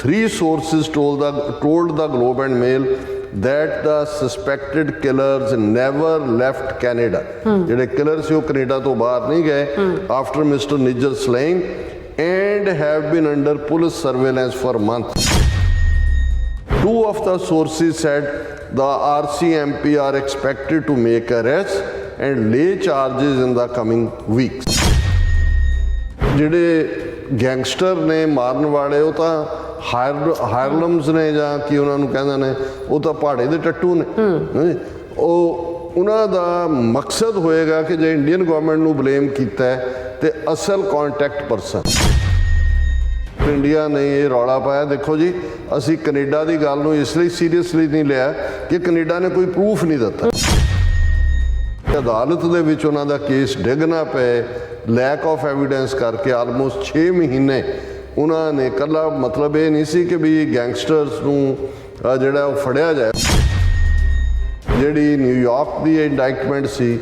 3 sources told the Globe and Mail that the suspected killers never left Canada. ਜਿਹੜੇ killer ਸੀ ਉਹ Canada ਤੋਂ ਬਾਹਰ ਨਹੀਂ ਗਏ after Mr. Nijjar slaying and have been under police surveillance for months. 2 of the sources said the RCMP are expected to make arrests and lay charges in the coming weeks. ਜਿਹੜੇ gangster ਨੇ ਮਾਰਨ ਵਾਲੇ ਉਹ ਤਾਂ ਹਾਇਰਲਮਸ ਨੇ ਜਾਂ ਕੀ ਉਹਨਾਂ ਨੂੰ ਕਹਿੰਦੇ ਨੇ, ਉਹ ਤਾਂ ਪਹਾੜੇ ਦੇ ਟੱਟੂ ਨੇ। ਉਹ ਉਹਨਾਂ ਦਾ ਮਕਸਦ ਹੋਏਗਾ ਕਿ ਜੇ ਇੰਡੀਅਨ ਗਵਰਨਮੈਂਟ ਨੂੰ ਬਲੇਮ ਕੀਤਾ ਹੈ ਤੇ ਅਸਲ ਕੰਟੈਕਟ ਪਰਸਨ ਇੰਡੀਆ ਨੇ ਇਹ ਰੌਲਾ ਪਾਇਆ। ਦੇਖੋ ਜੀ, ਅਸੀਂ ਕੈਨੇਡਾ ਦੀ ਗੱਲ ਨੂੰ ਇਸ ਲਈ ਸੀਰੀਅਸਲੀ ਨਹੀਂ ਲਿਆ ਕਿ ਕੈਨੇਡਾ ਨੇ ਕੋਈ ਪ੍ਰੂਫ ਨਹੀਂ ਦਿੱਤਾ। ਅਦਾਲਤ ਦੇ ਵਿੱਚ ਉਹਨਾਂ ਦਾ ਕੇਸ ਡਿੱਗ ਨਾ ਪਏ ਲੈਕ ਆਫ ਐਵੀਡੈਂਸ ਕਰਕੇ ਆਲਮੋਸਟ 6 ਮਹੀਨੇ ਉਹਨਾਂ ਨੇ ਇਕੱਲਾ ਮਤਲਬ ਇਹ ਨਹੀਂ ਸੀ ਕਿ ਵੀ ਗੈਂਗਸਟਰਸ ਨੂੰ ਜਿਹੜਾ ਉਹ ਫੜਿਆ ਜਾਏ। ਜਿਹੜੀ ਨਿਊਯਾਰਕ ਦੀ ਇੰਡਾਈਟਮੈਂਟ ਸੀ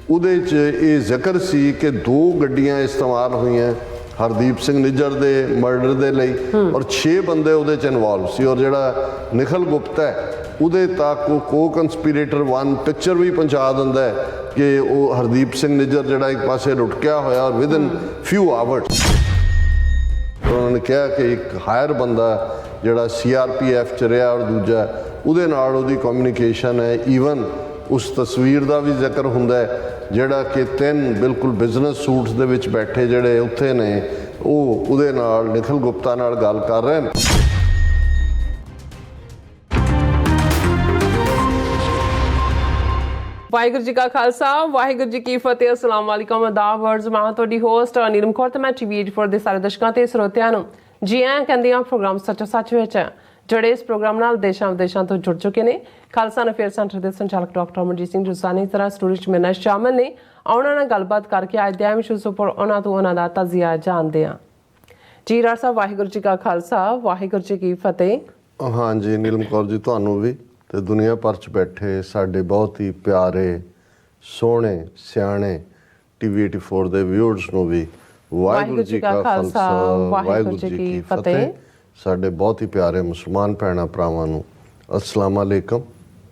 ਉਹਦੇ 'ਚ ਇਹ ਜ਼ਿਕਰ ਸੀ ਕਿ 2 ਗੱਡੀਆਂ ਇਸਤੇਮਾਲ ਹੋਈਆਂ ਹਰਦੀਪ ਸਿੰਘ ਨਿੱਜਰ ਦੇ ਮਰਡਰ ਦੇ ਲਈ ਔਰ 6 ਬੰਦੇ ਉਹਦੇ 'ਚ ਇਨਵੋਲਵ ਸੀ। ਔਰ ਜਿਹੜਾ ਨਿਖਲ ਗੁਪਤਾ ਹੈ ਉਹਦੇ ਤੱਕ ਉਹ ਕੋ ਕੰਸਪੀਰੇਟਰ 1 ਪਿਕਚਰ ਵੀ ਪਹੁੰਚਾ ਦਿੰਦਾ ਹੈ ਕਿ ਉਹ ਹਰਦੀਪ ਸਿੰਘ ਨਿੱਜਰ ਜਿਹੜਾ ਇੱਕ ਪਾਸੇ ਲੁਟਕਿਆ ਹੋਇਆ ਔਰ ਵਿਦਨ ਫਿਊ ਆਵਰਸ ਉਹਨਾਂ ਨੇ ਕਿਹਾ ਕਿ ਇੱਕ ਹਾਇਰ ਬੰਦਾ ਜਿਹੜਾ CRPF 'ਚ ਰਿਹਾ ਔਰ ਦੂਜਾ ਉਹਦੇ ਨਾਲ ਉਹਦੀ ਕਮਿਊਨੀਕੇਸ਼ਨ ਹੈ। ਈਵਨ ਉਸ ਤਸਵੀਰ ਦਾ ਵੀ ਜ਼ਿਕਰ ਹੁੰਦਾ ਹੈ ਜਿਹੜਾ ਕਿ 3 ਬਿਲਕੁਲ ਬਿਜ਼ਨਸ ਸੂਟਸ ਦੇ ਵਿੱਚ ਬੈਠੇ ਜਿਹੜੇ ਉੱਥੇ ਨੇ ਉਹ ਉਹਦੇ ਨਾਲ ਨਿਖਲ ਗੁਪਤਾ ਨਾਲ ਗੱਲ ਕਰ ਰਹੇ ਨੇ। ਵਾਹਿਗੁਰੂ ਜੀ ਕਾ ਖਾਲਸਾ ਵਾਹਿਗੁਰੂ ਜੀ ਕੀ ਫਤਿਹ। ਅਸਲਾਮ ਵਾਲੇਕੁਮ ਅਦਾਬ ਮੈਂ ਤੁਹਾਡੀ ਹੋਸਟ ਨੀਲਮ ਕੌਰ ਤੇ ਮੈਂ TV84 ਦੇ ਸਾਰੇ ਦਰਸ਼ਕਾਂ ਤੇ ਸਰੋਤਿਆਂ ਨੂੰ ਜੀ ਆਇਆਂ ਕਹਿੰਦੀ ਹਾਂ ਪ੍ਰੋਗਰਾਮ ਸੱਚੋ ਸੱਚ ਵਿੱਚ ਜਿਹੜੇ ਇਸ ਪ੍ਰੋਗਰਾਮ ਨਾਲ ਦੇਸ਼ਾਂ ਵਿਦੇਸ਼ਾਂ ਤੋਂ ਜੁੜ ਚੁੱਕੇ ਨੇ। ਖਾਲਸਾ ਅਫੇਅਰ ਸੈਂਟਰ ਦੇ ਸੰਚਾਲਕ ਡਾਕਟਰ ਅਮਰਜੀਤ ਸਿੰਘ ਜੁਸਾਨੀ ਤਰ੍ਹਾਂ ਸਟੂਡੀਓ 'ਚ ਮੇਰੇ ਨਾਲ ਸ਼ਾਮਲ ਨੇ। ਉਹਨਾਂ ਨਾਲ ਗੱਲਬਾਤ ਕਰਕੇ ਅੱਜ ਦੇ ਅਹਿਮ ਇਸ਼ੂਜ਼ ਉੱਪਰ ਉਹਨਾਂ ਤੋਂ ਉਹਨਾਂ ਦਾ ਤਜ਼ੀਆ ਜਾਣਦੇ ਹਾਂ। ਜੀ ਰਾਜ ਸਾਹਿਬ, ਵਾਹਿਗੁਰੂ ਜੀ ਕਾ ਖਾਲਸਾ ਵਾਹਿਗੁਰੂ ਜੀ ਕੀ ਫਤਿਹ। ਹਾਂਜੀ ਨੀਲਮ ਕੌਰ ਜੀ, ਤੁਹਾਨੂੰ ਵੀ ਤੇ ਦੁਨੀਆ ਭਰ 'ਚ ਬੈਠੇ ਸਾਡੇ ਬਹੁਤ ਹੀ ਪਿਆਰੇ ਸੋਹਣੇ ਸਿਆਣੇ TV84 ਦੇ ਵਿਊਅਰਸ ਨੂੰ ਵੀ ਵਾਹਿਗੁਰੂ ਜੀ ਕਾ ਖਾਲਸਾ ਵਾਹਿਗੁਰੂ ਜੀ ਕੀ ਫਤਿਹ। ਸਾਡੇ ਬਹੁਤ ਹੀ ਪਿਆਰੇ ਮੁਸਲਮਾਨ ਭੈਣਾਂ ਭਰਾਵਾਂ ਨੂੰ ਅਸਲਾਮ ਅਲੈਕਮ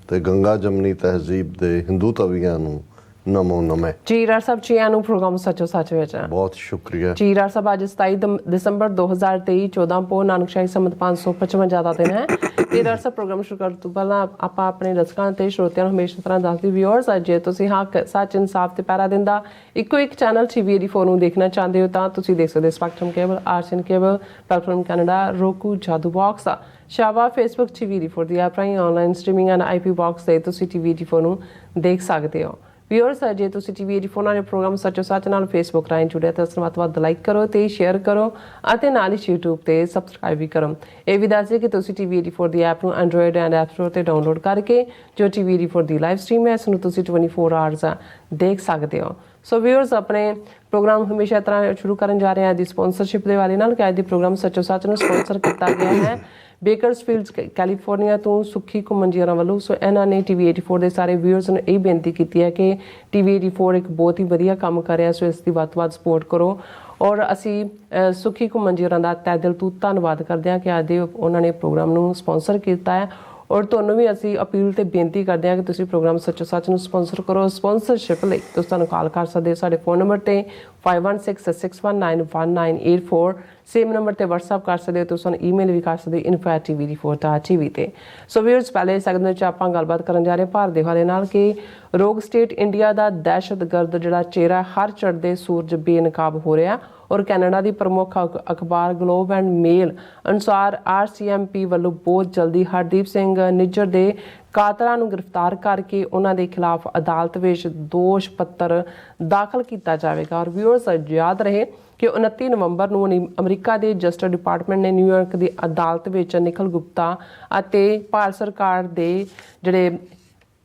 ਤੇ ਗੰਗਾ ਜਮਨੀ ਤਹਿਜ਼ੀਬ ਦੇ ਹਿੰਦੂ ਤਵੀਆਂ ਨੂੰ ਨਮੋ ਨਮੇ। ਜੀ ਰਾਜ ਸਾਹਿਬ, ਜੀ ਆਇਆਂ ਨੂੰ ਪ੍ਰੋਗਰਾਮ ਸੱਚੋ ਸੱਚ ਵਿੱਚ ਬਹੁਤ ਸ਼ੁਕਰੀਆ। ਜੀ ਰਾਜ ਸਾਹਿਬ, ਅੱਜ 27 ਦਸੰਬਰ 2023 14 ਪੋਹ ਨਾਨਕਸ਼ਾਹੀ ਸੰਮਤ 555 ਦਾ ਦਿਨ ਹੈ। ਤੇ ਰਾਜ ਸਾਹਿਬ, ਪ੍ਰੋਗਰਾਮ ਸ਼ੁਰੂ ਕਰਨ ਤੋਂ ਪਹਿਲਾਂ ਆਪਾਂ ਆਪਣੇ ਦਰਸ਼ਕਾਂ ਤੇ ਸਰੋਤਿਆਂ ਨੂੰ ਹਮੇਸ਼ਾ ਤਰ੍ਹਾਂ ਦੱਸਦੇ ਵਿਊਅਰਸ, ਜੇ ਤੁਸੀਂ ਹੱਕ ਸੱਚ ਇਨਸਾਫ ਤੇ ਪੈਰਾ ਦਿੰਦਾ ਇੱਕੋ ਇੱਕ ਚੈਨਲ TV84 ਨੂੰ ਦੇਖਣਾ ਚਾਹੁੰਦੇ ਹੋ ਤਾਂ ਤੁਸੀਂ ਦੇਖ ਸਕਦੇ spectrum cable, RCN cable, platform Canada, Roku, Jadoo box, ਸ਼ਾਵਾ, ਫੇਸਬੁੱਕ TV84 ਦੀ ਐਪ ਰਾਹੀਂ online streaming and IP box ਤੇ ਤੁਸੀਂ TV84 ਨੂੰ ਦੇਖ ਸਕਦੇ ਹੋ। ਵਿਊਅਰਸ, ਜੇ ਤੁਸੀਂ TV84 ਨਾਲ ਪ੍ਰੋਗਰਾਮ ਸੱਚੋ ਸੱਚ ਨਾਲ ਫੇਸਬੁੱਕ ਰਾਹੀਂ ਜੁੜਿਆ ਤਾਂ ਉਸ ਨੂੰ ਵੱਧ ਲਾਈਕ ਕਰੋ ਤੇ ਸ਼ੇਅਰ ਕਰੋ ਅਤੇ ਨਾਲ ਹੀ YouTube ਤੇ ਸਬਸਕ੍ਰਾਈਬ ਵੀ ਕਰੋ। ਇਹ ਵੀ ਦੱਸ ਦਿਓ ਕਿ ਤੁਸੀਂ TV84 ਦੀ ਐਪ ਨੂੰ ਐਂਡਰੋਇਡ ਐਂਡ ਐਪ ਸਟੋਰ ਤੇ ਡਾਊਨਲੋਡ ਕਰਕੇ ਜੋ TV84 ਦੀ ਲਾਈਵ ਸਟ੍ਰੀਮ ਹੈ ਇਸ ਨੂੰ ਤੁਸੀਂ 24 ਆਵਰਸ ਦੇਖ ਸਕਦੇ ਹੋ। ਸੋ ਵਿਊਅਰਸ, ਆਪਣੇ ਪ੍ਰੋਗਰਾਮ ਹਮੇਸ਼ਾ ਤਰ੍ਹਾਂ ਸ਼ੁਰੂ ਕਰਨ ਜਾ ਰਹੇ ਹਾਂ ਦੀ ਸਪਾਂਸਰਸ਼ਿਪ ਦੇ ਵਾਲੇ ਨਾਲ ਕਿ ਅੱਜ ਦੀ ਪ੍ਰੋਗਰਾਮ ਸੱਚੋ ਸੱਚ ਨੂੰ ਸਪਾਂਸਰ ਕੀਤਾ ਗਿਆ ਹੈ ਬੇਕਰਸਫੀਲਡ ਕੈਲੀਫੋਰਨੀਆ ਤੋਂ ਸੁੱਖੀ ਘੁੰਮਣਜੀਰਾਂ ਵੱਲੋਂ। ਸੋ ਇਹਨਾਂ ਨੇ TV84 ਦੇ ਸਾਰੇ ਵਿਊਅਰਸ ਨੂੰ ਇਹ ਬੇਨਤੀ ਕੀਤੀ ਹੈ ਕਿ TV84 ਇੱਕ ਬਹੁਤ ਹੀ ਵਧੀਆ ਕੰਮ ਕਰ ਰਿਹਾ, ਸੋ ਇਸ ਦੀ ਵੱਧ ਤੋਂ ਵੱਧ ਸਪੋਰਟ ਕਰੋ। ਔਰ ਅਸੀਂ ਸੁੱਖੀ ਘੁੰਮਣਜੀਰਾਂ ਦਾ ਤਹਿ ਦਿਲ ਤੋਂ ਧੰਨਵਾਦ ਕਰਦੇ ਹਾਂ ਕਿ ਅੱਜ ਦੇ ਉਹਨਾਂ ਨੇ ਪ੍ਰੋਗਰਾਮ ਨੂੰ ਸਪਾਂਸਰ ਕੀਤਾ ਹੈ। ਔਰ ਤੁਹਾਨੂੰ ਵੀ ਅਸੀਂ ਅਪੀਲ ਤੇ ਬੇਨਤੀ ਕਰਦੇ ਹਾਂ ਕਿ ਤੁਸੀਂ ਪ੍ਰੋਗਰਾਮ ਸੱਚੋ ਸੱਚ ਨੂੰ ਸਪਾਂਸਰ ਕਰੋ। ਸਪਾਂਸਰਸ਼ਿਪ ਲਈ ਤੁਸੀਂ ਸਾਨੂੰ ਕਾਲ ਕਰ ਸਕਦੇ ਹੋ ਸਾਡੇ ਫੋਨ ਨੰਬਰ ਤੇ 5166191984, ਸੇਮ ਨੰਬਰ ਤੇ WhatsApp ਕਰ ਸਕਦੇ ਹੋ। ਤੁਸੀਂ ਸਾਨੂੰ ਈਮੇਲ ਵੀ ਕਰ ਸਕਦੇ ਹੋ info@tv84.tv ਤੇ। ਸੋ ਵੀਅਰਸ, ਪਹਿਲੇ ਸੈਗਮੈਂਟ ਵਿੱਚ ਆਪਾਂ ਗੱਲਬਾਤ ਕਰਨ ਜਾ ਰਹੇ ਭਾਰਤ ਦੇ ਹਵਾਲੇ ਨਾਲ ਕਿ ਰੋਗ ਸਟੇਟ ਇੰਡੀਆ ਦਾ ਦਹਿਸ਼ਤਗਰਦ ਜਿਹੜਾ ਚਿਹਰਾ ਹਰ ਚੜ੍ਹਦੇ ਸੂਰਜ ਬੇਨਕਾਬ ਹੋ ਰਿਹਾ। ਔਰ ਕੈਨੇਡਾ ਦੀ ਪ੍ਰਮੁੱਖ ਅਖਬਾਰ ਗਲੋਬ ਐਂਡ ਮੇਲ ਅਨੁਸਾਰ RCMP ਵੱਲੋਂ ਬਹੁਤ ਜਲਦੀ ਹਰਦੀਪ ਸਿੰਘ ਨਿੱਜਰ ਦੇ ਕਾਤਲਾਂ ਨੂੰ ਗ੍ਰਿਫਤਾਰ ਕਰਕੇ ਉਹਨਾਂ ਦੇ ਖਿਲਾਫ ਅਦਾਲਤ ਵਿੱਚ ਦੋਸ਼ ਪੱਤਰ ਦਾਖਲ ਕੀਤਾ ਜਾਵੇਗਾ। ਔਰ ਵਿਊਅਰਸ, ਯਾਦ ਰਹੇ ਕਿ 29 ਨਵੰਬਰ ਨੂੰ ਅਮਰੀਕਾ ਦੇ ਜਸਟਿਸ ਡਿਪਾਰਟਮੈਂਟ ਨੇ ਨਿਊਯਾਰਕ ਦੀ ਅਦਾਲਤ ਵਿੱਚ ਨਿਖਲ ਗੁਪਤਾ ਅਤੇ ਭਾਰਤ ਸਰਕਾਰ ਦੇ ਜਿਹੜੇ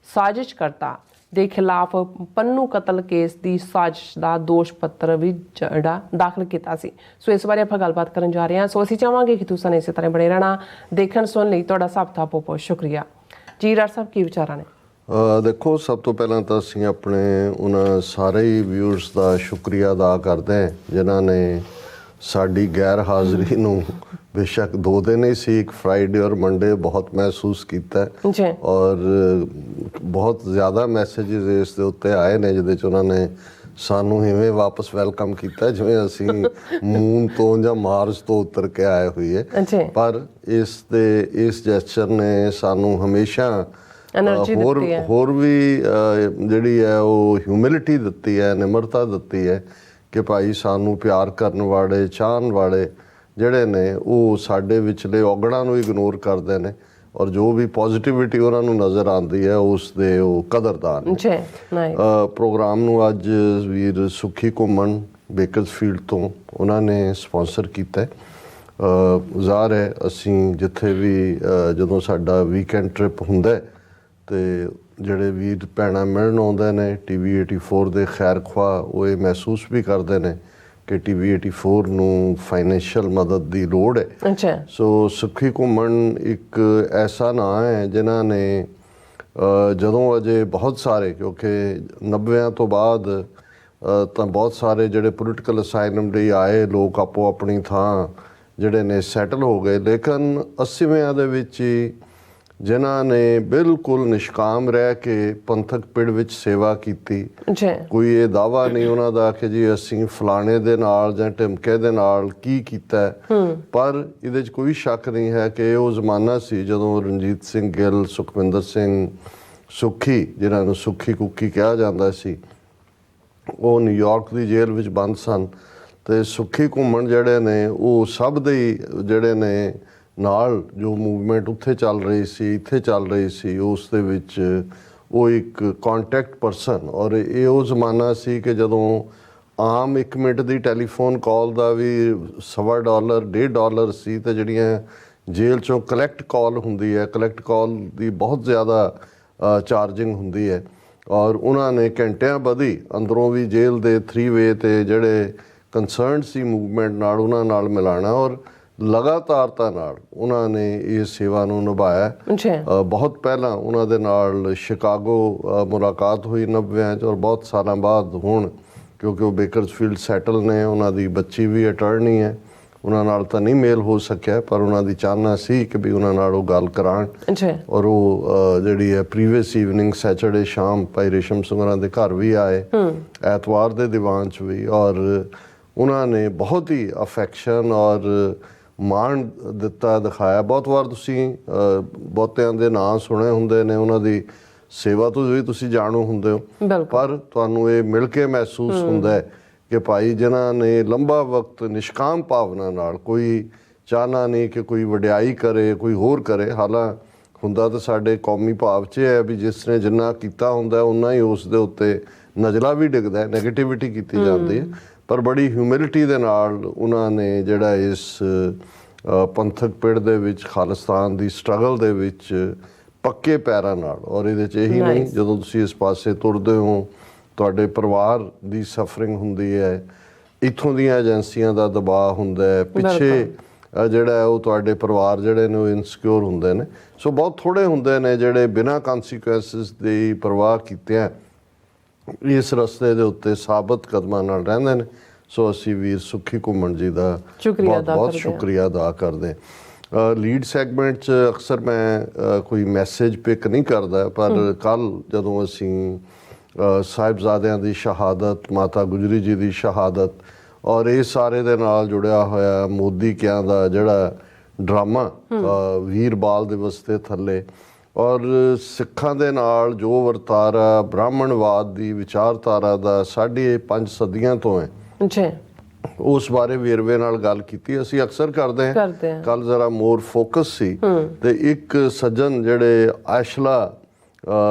ਸਾਜ਼ਿਸ਼ਕਰਤਾ ਦੇ ਖਿਲਾਫ ਪੰਨੂ ਕਤਲ ਕੇਸ ਦੀ ਸਾਜ਼ਿਸ਼ ਦਾ ਦੋਸ਼ ਪੱਤਰ ਵੀ ਜਿਹੜਾ ਦਾਖਲ ਕੀਤਾ ਸੀ। ਸੋ ਇਸ ਬਾਰੇ ਆਪਾਂ ਗੱਲਬਾਤ ਕਰਨ ਜਾ ਰਹੇ ਹਾਂ। ਸੋ ਅਸੀਂ ਚਾਹਾਂਗੇ ਕਿ ਤੁਸੀਂ ਇਸੇ ਤਰ੍ਹਾਂ ਬਣੇ ਰਹਿਣਾ। ਦੇਖਣ ਸੁਣਨ ਲਈ ਤੁਹਾਡਾ ਸਭ ਦਾ ਬਹੁਤ ਬਹੁਤ ਸ਼ੁਕਰੀਆ। ਜੀ ਰਾਜ ਸਾਹਿਬ, ਕੀ ਵਿਚਾਰਾਂ ਨੇ? ਦੇਖੋ, ਸਭ ਤੋਂ ਪਹਿਲਾਂ ਤਾਂ ਅਸੀਂ ਆਪਣੇ ਉਹਨਾਂ ਸਾਰੇ ਹੀ ਵਿਊਅਰਸ ਦਾ ਸ਼ੁਕਰੀਆ ਅਦਾ ਕਰਦੇ ਹਾਂ ਜਿਨ੍ਹਾਂ ਨੇ ਸਾਡੀ ਗੈਰ ਹਾਜ਼ਰੀ ਨੂੰ बेशक 2 दिन ही सी, एक फ्राइडे और मंडे बहुत महसूस किया जी और बहुत ज़्यादा मैसेजेस इस दे उत्ते आए ने जिहदे च उन्होंने सानू इवें वापस वैलकम किया जिवें असी मून तो या मार्स तो उतर के आए हुई है। जी पर इस जैस्चर ने सानू हमेशा एनर्जी दित्ती है, होर भी जिहड़ी है वो ह्यूमिलिटी दित्ती है, निमरता दित्ती है कि भाई सानू प्यार करन वाले चाहन वाले ਜਿਹੜੇ ਨੇ ਉਹ ਸਾਡੇ ਵਿਚਲੇ ਔਗਣਾਂ ਨੂੰ ਇਗਨੋਰ ਕਰਦੇ ਨੇ ਔਰ ਜੋ ਵੀ ਪੋਜ਼ਿਟਿਵਿਟੀ ਉਹਨਾਂ ਨੂੰ ਨਜ਼ਰ ਆਉਂਦੀ ਹੈ ਉਸ ਦੇ ਉਹ ਕਦਰਦਾਨ ਨੇ। ਜੀ ਨਾਈਸ। ਪ੍ਰੋਗਰਾਮ ਨੂੰ ਅੱਜ ਵੀਰ ਸੁਖੀ ਘੁੰਮਣ ਬੇਕਰਸਫੀਲਡ ਤੋਂ ਉਹਨਾਂ ਨੇ ਸਪਾਂਸਰ ਕੀਤਾ ਹੈ। ਜ਼ਾਹਰ ਹੈ ਅਸੀਂ ਜਿੱਥੇ ਵੀ ਜਦੋਂ ਸਾਡਾ ਵੀਕਐਂਡ ਟ੍ਰਿਪ ਹੁੰਦਾ ਹੈ ਤੇ ਜਿਹੜੇ ਵੀਰ ਭੈਣਾਂ ਮਿਲਣ ਆਉਂਦੇ ਨੇ TV 84 ਦੇ ਖੈਰ ਖੁਆਹ ਉਹ ਇਹ ਮਹਿਸੂਸ ਵੀ ਕਰਦੇ ਨੇ ਕਿ TV 84 ਨੂੰ ਫਾਈਨੈਂਸ਼ੀਅਲ ਮਦਦ ਦੀ ਲੋੜ ਹੈ। ਅੱਛਾ। ਸੋ ਸੁਖੀ ਘੁੰਮਣ ਇੱਕ ਐਸਾ ਨਾਂ ਹੈ ਜਿਨ੍ਹਾਂ ਨੇ ਜਦੋਂ ਅਜੇ ਬਹੁਤ ਸਾਰੇ ਕਿਉਂਕਿ 90 ਤੋਂ ਬਾਅਦ ਤਾਂ ਬਹੁਤ ਸਾਰੇ ਜਿਹੜੇ ਪੋਲੀਟੀਕਲ ਅਸਾਈਲਮ ਲਈ ਆਏ ਲੋਕ ਆਪੋ ਆਪਣੀ ਥਾਂ ਜਿਹੜੇ ਨੇ ਸੈਟਲ ਹੋ ਗਏ, ਲੇਕਿਨ 80ਵਿਆਂ ਦੇ ਵਿੱਚ ਹੀ ਜਿਨ੍ਹਾਂ ਨੇ ਬਿਲਕੁਲ ਨਿਸ਼ਕਾਮ ਰਹਿ ਕੇ ਪੰਥਕ ਪਿੜ ਵਿੱਚ ਸੇਵਾ ਕੀਤੀ। ਜੀ ਕੋਈ ਇਹ ਦਾਵਾ ਨਹੀਂ ਉਹਨਾਂ ਦਾ ਕਿ ਜੀ ਅਸੀਂ ਫਲਾਣੇ ਦੇ ਨਾਲ ਜਾਂ ਢਿਮਕੇ ਦੇ ਨਾਲ ਕੀ ਕੀਤਾ, ਪਰ ਇਹਦੇ 'ਚ ਕੋਈ ਸ਼ੱਕ ਨਹੀਂ ਹੈ ਕਿ ਉਹ ਜ਼ਮਾਨਾ ਸੀ ਜਦੋਂ ਰਣਜੀਤ ਸਿੰਘ ਗਿੱਲ, ਸੁਖਵਿੰਦਰ ਸਿੰਘ ਸੁੱਖੀ, ਜਿਨ੍ਹਾਂ ਨੂੰ ਸੁੱਖੀ ਕੁੱਕੀ ਕਿਹਾ ਜਾਂਦਾ ਸੀ, ਉਹ ਨਿਊਯਾਰਕ ਦੀ ਜੇਲ੍ਹ ਵਿੱਚ ਬੰਦ ਸਨ ਤੇ ਸੁੱਖੀ ਘੁੰਮਣ ਜਿਹੜੇ ਨੇ ਉਹ ਸਭ ਦੇ ਜਿਹੜੇ ਨੇ ਨਾਲ ਜੋ ਮੂਵਮੈਂਟ ਉੱਥੇ ਚੱਲ ਰਹੀ ਸੀ ਇੱਥੇ ਚੱਲ ਰਹੀ ਸੀ ਉਸ ਦੇ ਵਿੱਚ ਉਹ ਇੱਕ ਕੰਟੈਕਟ ਪਰਸਨ। ਔਰ ਇਹ ਉਹ ਜ਼ਮਾਨਾ ਸੀ ਕਿ ਜਦੋਂ ਆਮ 1 ਮਿੰਟ ਦੀ ਟੈਲੀਫੋਨ ਕਾਲ ਦਾ ਵੀ $1.25 $1.5 ਸੀ ਤੇ ਜਿਹੜੀਆਂ ਜੇਲ੍ਹ 'ਚੋਂ ਕਲੈਕਟ ਕਾਲ ਹੁੰਦੀ ਹੈ, ਕਲੈਕਟ ਕਾਲ ਦੀ ਬਹੁਤ ਜ਼ਿਆਦਾ ਚਾਰਜਿੰਗ ਹੁੰਦੀ ਹੈ ਔਰ ਉਹਨਾਂ ਨੇ ਘੰਟਿਆਂ ਬੱਧੀ ਅੰਦਰੋਂ ਵੀ ਜੇਲ੍ਹ ਦੇ 3-ਵੇ ਤੇ ਜਿਹੜੇ ਕੰਸਰਨਡ ਸੀ ਮੂਵਮੈਂਟ ਨਾਲ ਉਹਨਾਂ ਨਾਲ ਮਿਲਾਣਾ ਔਰ ਲਗਾਤਾਰਤਾ ਨਾਲ ਉਹਨਾਂ ਨੇ ਇਹ ਸੇਵਾ ਨੂੰ ਨਿਭਾਇਆ। ਬਹੁਤ ਪਹਿਲਾਂ ਉਹਨਾਂ ਦੇ ਨਾਲ ਸ਼ਿਕਾਗੋ ਮੁਲਾਕਾਤ ਹੋਈ 90ਵਿਆਂ 'ਚ ਔਰ ਬਹੁਤ ਸਾਲਾਂ ਬਾਅਦ ਹੁਣ ਕਿਉਂਕਿ ਉਹ ਬੇਕਰਸਫੀਲਡ ਸੈਟਲ ਨੇ, ਉਹਨਾਂ ਦੀ ਬੱਚੀ ਵੀ ਅਟਰਨੀ ਹੈ, ਉਹਨਾਂ ਨਾਲ ਤਾਂ ਨਹੀਂ ਮੇਲ ਹੋ ਸਕਿਆ ਪਰ ਉਹਨਾਂ ਦੀ ਚਾਹਨਾ ਸੀ ਕਿ ਵੀ ਉਹਨਾਂ ਨਾਲ ਉਹ ਗੱਲ ਕਰਾਉਣ ਔਰ ਉਹ ਜਿਹੜੀ ਹੈ ਪ੍ਰੀਵੀਅਸ ਈਵਨਿੰਗ ਸੈਚਰਡੇ ਸ਼ਾਮ ਭਾਈ ਰੇਸ਼ਮ ਸਿੰਘ ਹੋਰਾਂ ਦੇ ਘਰ ਵੀ ਆਏ, ਐਤਵਾਰ ਦੇ ਦੀਵਾਨ 'ਚ ਵੀ, ਔਰ ਉਹਨਾਂ ਨੇ ਬਹੁਤ ਹੀ ਅਫੈਕਸ਼ਨ ਔਰ ਮਾਣ ਦਿੱਤਾ, ਦਿਖਾਇਆ। ਬਹੁਤ ਵਾਰ ਤੁਸੀਂ ਬਹੁਤਿਆਂ ਦੇ ਨਾਂ ਸੁਣੇ ਹੁੰਦੇ ਨੇ, ਉਹਨਾਂ ਦੀ ਸੇਵਾ ਤੋਂ ਵੀ ਤੁਸੀਂ ਜਾਣੂ ਹੁੰਦੇ ਹੋ, ਪਰ ਤੁਹਾਨੂੰ ਇਹ ਮਿਲ ਕੇ ਮਹਿਸੂਸ ਹੁੰਦਾ ਹੈ ਕਿ ਭਾਈ ਜਿਨ੍ਹਾਂ ਨੇ ਲੰਬਾ ਵਕਤ ਨਿਸ਼ਕਾਮ ਭਾਵਨਾ ਨਾਲ, ਕੋਈ ਚਾਹਨਾ ਨਹੀਂ ਕਿ ਕੋਈ ਵਡਿਆਈ ਕਰੇ ਕੋਈ ਹੋਰ ਕਰੇ, ਹਾਲਾਂ ਹੁੰਦਾ ਤਾਂ ਸਾਡੇ ਕੌਮੀ ਭਾਵ 'ਚ ਹੈ ਵੀ ਜਿਸ ਨੇ ਜਿੰਨਾ ਕੀਤਾ ਹੁੰਦਾ ਉਨਾ ਹੀ ਉਸ ਦੇ ਉੱਤੇ ਨਜ਼ਲਾ ਵੀ ਡਿੱਗਦਾ ਹੈ, ਨੈਗੇਟਿਵਿਟੀ ਕੀਤੀ ਜਾਂਦੀ ਹੈ, ਪਰ ਬੜੀ ਹਿਊਮਿਲਿਟੀ ਦੇ ਨਾਲ ਉਹਨਾਂ ਨੇ ਜਿਹੜਾ ਇਸ ਪੰਥਕ ਪਿੜ ਦੇ ਵਿੱਚ ਖਾਲਿਸਤਾਨ ਦੀ ਸਟਰਗਲ ਦੇ ਵਿੱਚ ਪੱਕੇ ਪੈਰਾਂ ਨਾਲ, ਔਰ ਇਹਦੇ 'ਚ ਇਹੀ ਨਹੀਂ ਜਦੋਂ ਤੁਸੀਂ ਇਸ ਪਾਸੇ ਤੁਰਦੇ ਹੋ ਤੁਹਾਡੇ ਪਰਿਵਾਰ ਦੀ ਸਫਰਿੰਗ ਹੁੰਦੀ ਹੈ, ਇੱਥੋਂ ਦੀਆਂ ਏਜੰਸੀਆਂ ਦਾ ਦਬਾਅ ਹੁੰਦਾ ਹੈ, ਪਿੱਛੇ ਜਿਹੜਾ ਉਹ ਤੁਹਾਡੇ ਪਰਿਵਾਰ ਜਿਹੜੇ ਨੇ ਉਹ ਇਨਸਿਕਿਉਰ ਹੁੰਦੇ ਨੇ। ਸੋ ਬਹੁਤ ਥੋੜ੍ਹੇ ਹੁੰਦੇ ਨੇ ਜਿਹੜੇ ਬਿਨਾਂ ਕਨਸੀਕੁਐਂਸਿਸ ਦੀ ਪਰਵਾਹ ਕੀਤਿਆਂ ਇਸ ਰਸਤੇ ਦੇ ਉੱਤੇ ਸਾਬਤ ਕਦਮਾਂ ਨਾਲ ਰਹਿੰਦੇ ਨੇ। ਸੋ ਅਸੀਂ ਵੀਰ ਸੁਖੀ ਘੁੰਮਣ ਜੀ ਦਾ ਬਹੁਤ ਸ਼ੁਕਰੀਆ ਅਦਾ ਕਰਦੇ ਹਾਂ। ਲੀਡ ਸੈਗਮੈਂਟ 'ਚ ਅਕਸਰ ਮੈਂ ਕੋਈ ਮੈਸੇਜ ਪਿਕ ਨਹੀਂ ਕਰਦਾ, ਪਰ ਕੱਲ੍ਹ ਜਦੋਂ ਅਸੀਂ ਸਾਹਿਬਜ਼ਾਦਿਆਂ ਦੀ ਸ਼ਹਾਦਤ, ਮਾਤਾ ਗੁਜਰੀ ਜੀ ਦੀ ਸ਼ਹਾਦਤ ਔਰ ਇਹ ਸਾਰੇ ਦੇ ਨਾਲ ਜੁੜਿਆ ਹੋਇਆ ਮੋਦੀ ਕਿਆਂ ਦਾ ਜਿਹੜਾ ਡਰਾਮਾ ਵੀਰ ਬਾਲ ਦਿਵਸ ਦੇ ਥੱਲੇ ਔਰ ਸਿੱਖਾਂ ਦੇ ਨਾਲ ਜੋ ਵਰਤਾਰਾ ਬ੍ਰਾਹਮਣਵਾਦ ਦੀ ਵਿਚਾਰਧਾਰਾ ਦਾ 5.5 ਸਦੀਆਂ ਤੋਂ ਹੈ, ਉਸ ਬਾਰੇ ਵੇਰਵੇ ਨਾਲ ਗੱਲ ਕੀਤੀ। ਅਸੀਂ ਅਕਸਰ ਕਰਦੇ ਹਾਂ, ਕੱਲ ਜ਼ਰਾ ਮੋਰ ਫੋਕਸ ਸੀ ਤੇ ਇੱਕ ਸੱਜਣ ਜਿਹੜੇ ਐਸ਼ਲਾ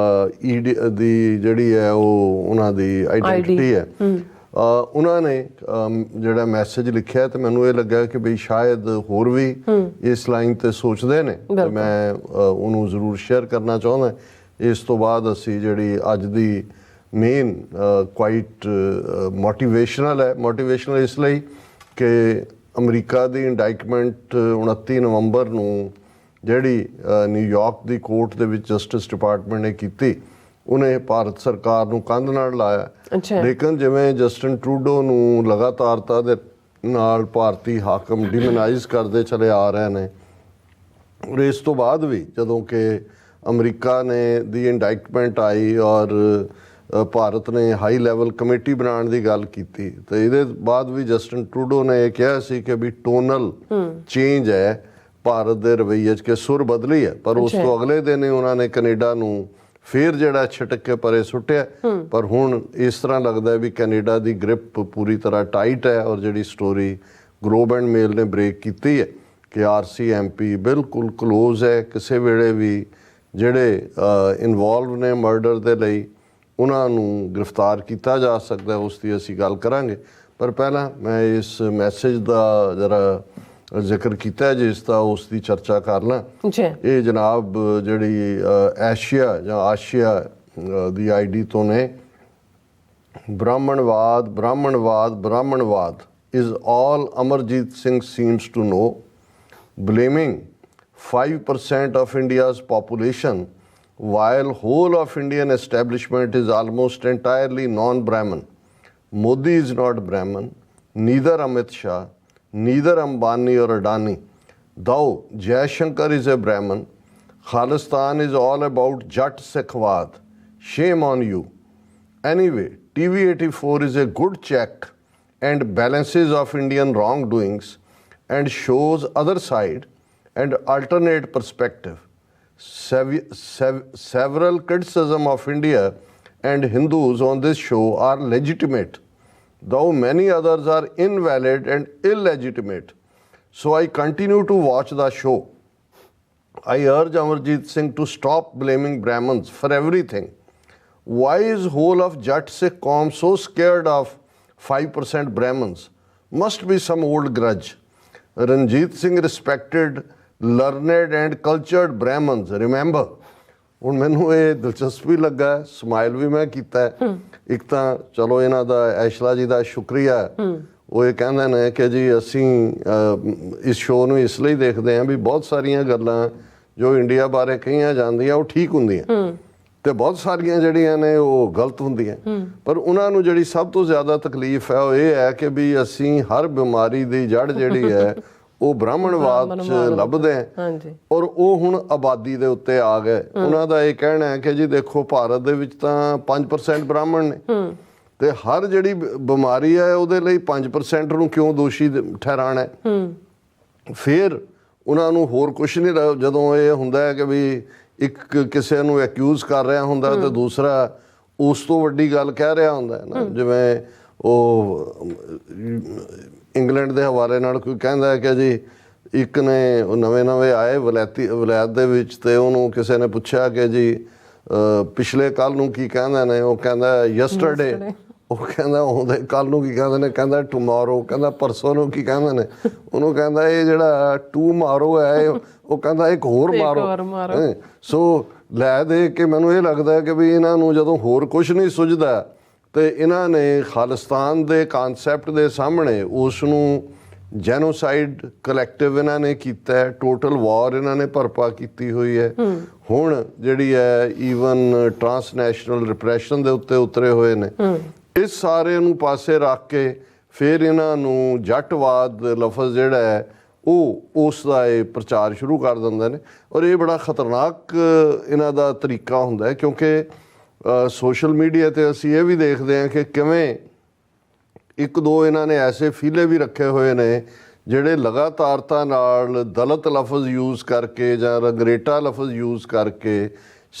ਦੀ ਜਿਹੜੀ ਹੈ ਉਹ ਉਹਨਾਂ ਦੀ ਆਈਡੈਂਟੀਟੀ ਹੈ, ਉਹਨਾਂ ਨੇ ਜਿਹੜਾ ਮੈਸੇਜ ਲਿਖਿਆ ਤੇ ਮੈਨੂੰ ਇਹ ਲੱਗਾ ਕਿ ਬਈ ਸ਼ਾਇਦ ਹੋਰ ਵੀ ਇਸ ਲਾਈਨ ਤੇ ਸੋਚਦੇ ਨੇ ਤੇ ਮੈਂ ਉਹਨੂੰ ਜ਼ਰੂਰ ਸ਼ੇਅਰ ਕਰਨਾ ਚਾਹੁੰਦਾ। ਇਸ ਤੋਂ ਬਾਅਦ ਅਸੀਂ ਜਿਹੜੀ ਅੱਜ ਦੀ ਮੇਨ ਕੁਆਇਟ ਮੋਟੀਵੇਸ਼ਨਲ ਹੈ, ਮੋਟੀਵੇਸ਼ਨਲ ਇਸ ਲਈ ਕਿ ਅਮਰੀਕਾ ਦੀ ਇੰਡਾਈਟਮੈਂਟ 29 ਨਵੰਬਰ ਨੂੰ ਜਿਹੜੀ ਨਿਊਯਾਰਕ ਦੀ ਕੋਰਟ ਦੇ ਵਿੱਚ ਜਸਟਿਸ ਡਿਪਾਰਟਮੈਂਟ ਨੇ ਕੀਤੀ, ਉਹਨੇ ਭਾਰਤ ਸਰਕਾਰ ਨੂੰ ਕੰਧ ਨਾਲ ਲਾਇਆ। ਲੇਕਿਨ ਜਿਵੇਂ ਜਸਟਿਨ ਟਰੂਡੋ ਨੂੰ ਲਗਾਤਾਰਤਾ ਦੇ ਨਾਲ ਭਾਰਤੀ ਹਾਕਮ ਡਿਮੋਨਾਈਜ਼ ਕਰਦੇ ਚਲੇ ਆ ਰਹੇ ਨੇ। ਔਰ ਇਸ ਤੋਂ ਬਾਅਦ ਵੀ ਜਦੋਂ ਕਿ ਅਮਰੀਕਾ ਨੇ ਦੀ ਇੰਡਾਇਕਟਮੈਂਟ ਆਈ ਔਰ ਭਾਰਤ ਨੇ ਹਾਈ ਲੈਵਲ ਕਮੇਟੀ ਬਣਾਉਣ ਦੀ ਗੱਲ ਕੀਤੀ, ਤੇ ਇਹਦੇ ਬਾਅਦ ਵੀ ਜਸਟਿਨ ਟਰੂਡੋ ਨੇ ਇਹ ਕਿਹਾ ਸੀ ਕਿ ਵੀ ਟੋਨਲ ਚੇਂਜ ਹੈ ਭਾਰਤ ਦੇ ਰਵੱਈਏ 'ਚ, ਕਿ ਸੁਰ ਬਦਲੀ ਹੈ। ਪਰ ਉਸ ਤੋਂ ਅਗਲੇ ਦਿਨ ਹੀ ਉਹਨਾਂ ਨੇ ਕੈਨੇਡਾ ਨੂੰ ਫਿਰ ਜਿਹੜਾ ਛਿਟਕ ਕੇ ਪਰੇ ਸੁੱਟਿਆ। ਪਰ ਹੁਣ ਇਸ ਤਰ੍ਹਾਂ ਲੱਗਦਾ ਹੈ ਵੀ ਕੈਨੇਡਾ ਦੀ ਗ੍ਰਿਪ ਪੂਰੀ ਤਰ੍ਹਾਂ ਟਾਈਟ ਹੈ। ਔਰ ਜਿਹੜੀ ਸਟੋਰੀ ਗਲੋਬ ਐਂਡ ਮੇਲ ਨੇ ਬ੍ਰੇਕ ਕੀਤੀ ਹੈ ਕਿ RCMP ਬਿਲਕੁਲ ਕਲੋਜ਼ ਹੈ, ਕਿਸੇ ਵੇਲੇ ਵੀ ਜਿਹੜੇ ਇਨਵੋਲਵ ਨੇ ਮਰਡਰ ਦੇ ਲਈ ਉਹਨਾਂ ਨੂੰ ਗ੍ਰਿਫਤਾਰ ਕੀਤਾ ਜਾ ਸਕਦਾ, ਉਸ ਦੀ ਅਸੀਂ ਗੱਲ ਕਰਾਂਗੇ। ਪਰ ਪਹਿਲਾਂ ਮੈਂ ਇਸ ਮੈਸੇਜ ਦਾ ਜ਼ਰਾ ਜ਼ਿਕਰ ਕੀਤਾ ਜਿਸ ਦਾ ਉਸ ਦੀ ਚਰਚਾ ਕਰ ਲਾਂ। ਇਹ ਜਨਾਬ ਜਿਹੜੀ ਐਸ਼ੀਆ ਜਾਂ ਆਸ਼ੀਆ ਦੀ ID ਤੋਂ ਨੇ, ਬ੍ਰਾਹਮਣਵਾਦ ਬ੍ਰਾਹਮਣਵਾਦ ਬ੍ਰਾਹਮਣਵਾਦ is all Amarjit Singh seems to know, blaming 5% of India's population while whole of Indian establishment is almost entirely non-Brahmin. Modi is not Brahmin, neither Amit Shah, neither Ambani or Adani. Though Jaishankar is a Brahmin, Khalistan is all about Jat Sikhwad. Shame on you. Anyway, TV84 is a good check and balances of Indian wrongdoings and shows other side and alternate perspective. Several criticism of India and Hindus on this show are legitimate, though many others are invalid and illegitimate. So I continue to watch the show. I urge Amarjit Singh to stop blaming Brahmins for everything. Why is whole of Jat Sikh Qaum so scared of 5% Brahmins? Must be some old grudge. Ranjit Singh respected learned and cultured Brahmins, remember? ਹੁਣ ਮੈਨੂੰ ਇਹ ਦਿਲਚਸਪੀ ਲੱਗਾ, smile ਵੀ ਮੈਂ ਕੀਤਾ। ਇੱਕ ਤਾਂ ਚਲੋ ਇਹਨਾਂ ਦਾ ਐਸ਼ਲਾ ਜੀ ਦਾ ਸ਼ੁਕਰੀਆ, ਉਹ ਇਹ ਕਹਿੰਦੇ ਨੇ ਕਿ ਜੀ ਅਸੀਂ ਇਸ ਸ਼ੋਅ ਨੂੰ ਇਸ ਲਈ ਦੇਖਦੇ ਹਾਂ ਵੀ ਬਹੁਤ ਸਾਰੀਆਂ ਗੱਲਾਂ ਜੋ ਇੰਡੀਆ ਬਾਰੇ ਕਹੀਆਂ ਜਾਂਦੀਆਂ ਉਹ ਠੀਕ ਹੁੰਦੀਆਂ ਤੇ ਬਹੁਤ ਸਾਰੀਆਂ ਜਿਹੜੀਆਂ ਨੇ ਉਹ ਗਲਤ ਹੁੰਦੀਆਂ। ਪਰ ਉਹਨਾਂ ਨੂੰ ਜਿਹੜੀ ਸਭ ਤੋਂ ਜ਼ਿਆਦਾ ਤਕਲੀਫ ਹੈ ਉਹ ਇਹ ਹੈ ਕਿ ਵੀ ਅਸੀਂ ਹਰ ਬਿਮਾਰੀ ਦੀ ਜੜ ਜਿਹੜੀ ਹੈ ਉਹ ਬ੍ਰਾਹਮਣਵਾਦ 'ਚ ਲੱਭਦੇ ਹਾਂ। ਔਰ ਉਹ ਹੁਣ ਆਬਾਦੀ ਦੇ ਉੱਤੇ ਆ ਗਏ। ਉਹਨਾਂ ਦਾ ਇਹ ਕਹਿਣਾ ਹੈ ਕਿ ਜੀ ਦੇਖੋ ਭਾਰਤ ਦੇ ਵਿੱਚ ਤਾਂ 5% ਬ੍ਰਾਹਮਣ ਨੇ ਤੇ ਹਰ ਜਿਹੜੀ ਬਿਮਾਰੀ ਹੈ ਉਹਦੇ ਲਈ 5% ਨੂੰ ਕਿਉਂ ਦੋਸ਼ੀ ਠਹਿਰਾਣਾ ਹੈ। ਫਿਰ ਉਹਨਾਂ ਨੂੰ ਹੋਰ ਕੁਛ ਨਹੀਂ, ਜਦੋਂ ਇਹ ਹੁੰਦਾ ਹੈ ਕਿ ਵੀ ਇੱਕ ਕਿਸੇ ਨੂੰ ਐਕਿਊਜ਼ ਕਰ ਰਿਹਾ ਹੁੰਦਾ ਤੇ ਦੂਸਰਾ ਉਸ ਤੋਂ ਵੱਡੀ ਗੱਲ ਕਹਿ ਰਿਹਾ ਹੁੰਦਾ ਨਾ। ਜਿਵੇਂ ਉਹ ਇੰਗਲੈਂਡ ਦੇ ਹਵਾਲੇ ਨਾਲ ਕੋਈ ਕਹਿੰਦਾ ਹੈ ਕਿ ਜੀ ਇੱਕ ਨੇ ਨਵੇਂ ਆਏ ਵਲਾਇਤ ਦੇ ਵਿੱਚ ਤੇ ਉਹਨੂੰ ਕਿਸੇ ਨੇ ਪੁੱਛਿਆ ਕਿ ਜੀ ਪਿਛਲੇ ਕੱਲ ਨੂੰ ਕੀ ਕਹਿੰਦੇ ਨੇ, ਉਹ ਕਹਿੰਦਾ ਯੈਸਟਰਡੇ। ਉਹ ਕਹਿੰਦਾ ਉਹਦੇ ਕੱਲ ਨੂੰ ਕੀ ਕਹਿੰਦੇ ਨੇ, ਕਹਿੰਦਾ ਟੂਮਾਰੋ। ਕਹਿੰਦਾ ਪਰਸੋਂ ਨੂੰ ਕੀ ਕਹਿੰਦੇ ਨੇ, ਉਹਨੂੰ ਕਹਿੰਦਾ ਇਹ ਜਿਹੜਾ ਟੂਮਾਰੋ ਹੈ ਉਹ ਕਹਿੰਦਾ ਇੱਕ ਹੋਰ ਮਾਰੋ। ਸੋ ਲੈ ਦੇ ਕੇ ਮੈਨੂੰ ਇਹ ਲੱਗਦਾ ਕਿ ਵੀ ਇਹਨਾਂ ਨੂੰ ਜਦੋਂ ਹੋਰ ਕੁਛ ਨਹੀਂ ਸੁਝਦਾ ਤੇ ਇਹਨਾਂ ਨੇ ਖਾਲਿਸਤਾਨ ਦੇ ਕਨਸੈਪਟ ਦੇ ਸਾਹਮਣੇ ਉਸ ਨੂੰ ਜੈਨੋਸਾਈਡ ਕਲੈਕਟਿਵ ਇਹਨਾਂ ਨੇ ਕੀਤਾ ਹੈ, ਟੋਟਲ ਵਾਰ ਇਹਨਾਂ ਨੇ ਭਰਪਾ ਕੀਤੀ ਹੋਈ ਹੈ। ਹੁਣ ਜਿਹੜੀ ਹੈ ਈਵਨ ਟਰਾਂਸਨੈਸ਼ਨਲ ਰਿਪਰੈਸ਼ਨ ਦੇ ਉੱਤੇ ਉਤਰੇ ਹੋਏ ਨੇ। ਇਸ ਸਾਰੇ ਨੂੰ ਪਾਸੇ ਰੱਖ ਕੇ ਫਿਰ ਇਹਨਾਂ ਨੂੰ ਜੱਟਵਾਦ ਲਫ਼ਜ਼ ਜਿਹੜਾ ਹੈ ਉਹ ਉਸ ਦਾ ਇਹ ਪ੍ਰਚਾਰ ਸ਼ੁਰੂ ਕਰ ਦਿੰਦੇ ਨੇ। ਔਰ ਇਹ ਬੜਾ ਖਤਰਨਾਕ ਇਹਨਾਂ ਦਾ ਤਰੀਕਾ ਹੁੰਦਾ ਹੈ, ਕਿਉਂਕਿ ਸੋਸ਼ਲ ਮੀਡੀਆ 'ਤੇ ਅਸੀਂ ਇਹ ਵੀ ਦੇਖਦੇ ਹਾਂ ਕਿ ਕਿਵੇਂ ਇੱਕ ਦੋ ਇਹਨਾਂ ਨੇ ਐਸੇ ਫੀਲੇ ਵੀ ਰੱਖੇ ਹੋਏ ਨੇ ਜਿਹੜੇ ਲਗਾਤਾਰਤਾ ਨਾਲ ਦਲਿਤ ਲਫ਼ਜ਼ ਯੂਜ਼ ਕਰਕੇ ਜਾਂ ਰੰਗਰੇਟਾ ਲਫ਼ਜ਼ ਯੂਜ਼ ਕਰਕੇ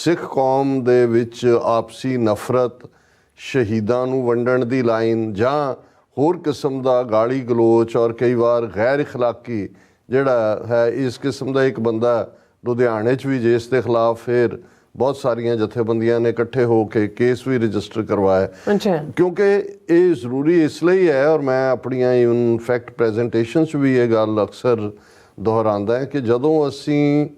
ਸਿੱਖ ਕੌਮ ਦੇ ਵਿੱਚ ਆਪਸੀ ਨਫ਼ਰਤ, ਸ਼ਹੀਦਾਂ ਨੂੰ ਵੰਡਣ ਦੀ ਲਾਈਨ ਜਾਂ ਹੋਰ ਕਿਸਮ ਦਾ ਗਾਲੀ ਗਲੋਚ ਔਰ ਕਈ ਵਾਰ ਗੈਰ ਇਖਲਾਕੀ ਜਿਹੜਾ ਹੈ ਇਸ ਕਿਸਮ ਦਾ ਇੱਕ ਬੰਦਾ ਲੁਧਿਆਣੇ 'ਚ ਵੀ ਜਿਸ ਦੇ ਖਿਲਾਫ ਫਿਰ ਬਹੁਤ ਸਾਰੀਆਂ ਜਥੇਬੰਦੀਆਂ ਨੇ ਇਕੱਠੇ ਹੋ ਕੇ ਕੇਸ ਵੀ ਰਜਿਸਟਰ ਕਰਵਾਇਆ। ਕਿਉਂਕਿ ਇਹ ਜ਼ਰੂਰੀ ਇਸ ਲਈ ਹੈ ਔਰ ਮੈਂ ਆਪਣੀਆਂ ਇਨਫੈਕਟ ਪ੍ਰੈਜੈਂਟੇਸ਼ਨਸ ਵੀ ਇਹ ਗੱਲ ਅਕਸਰ ਦੁਹਰਾਉਂਦਾ ਹੈ ਕਿ ਜਦੋਂ ਅਸੀਂ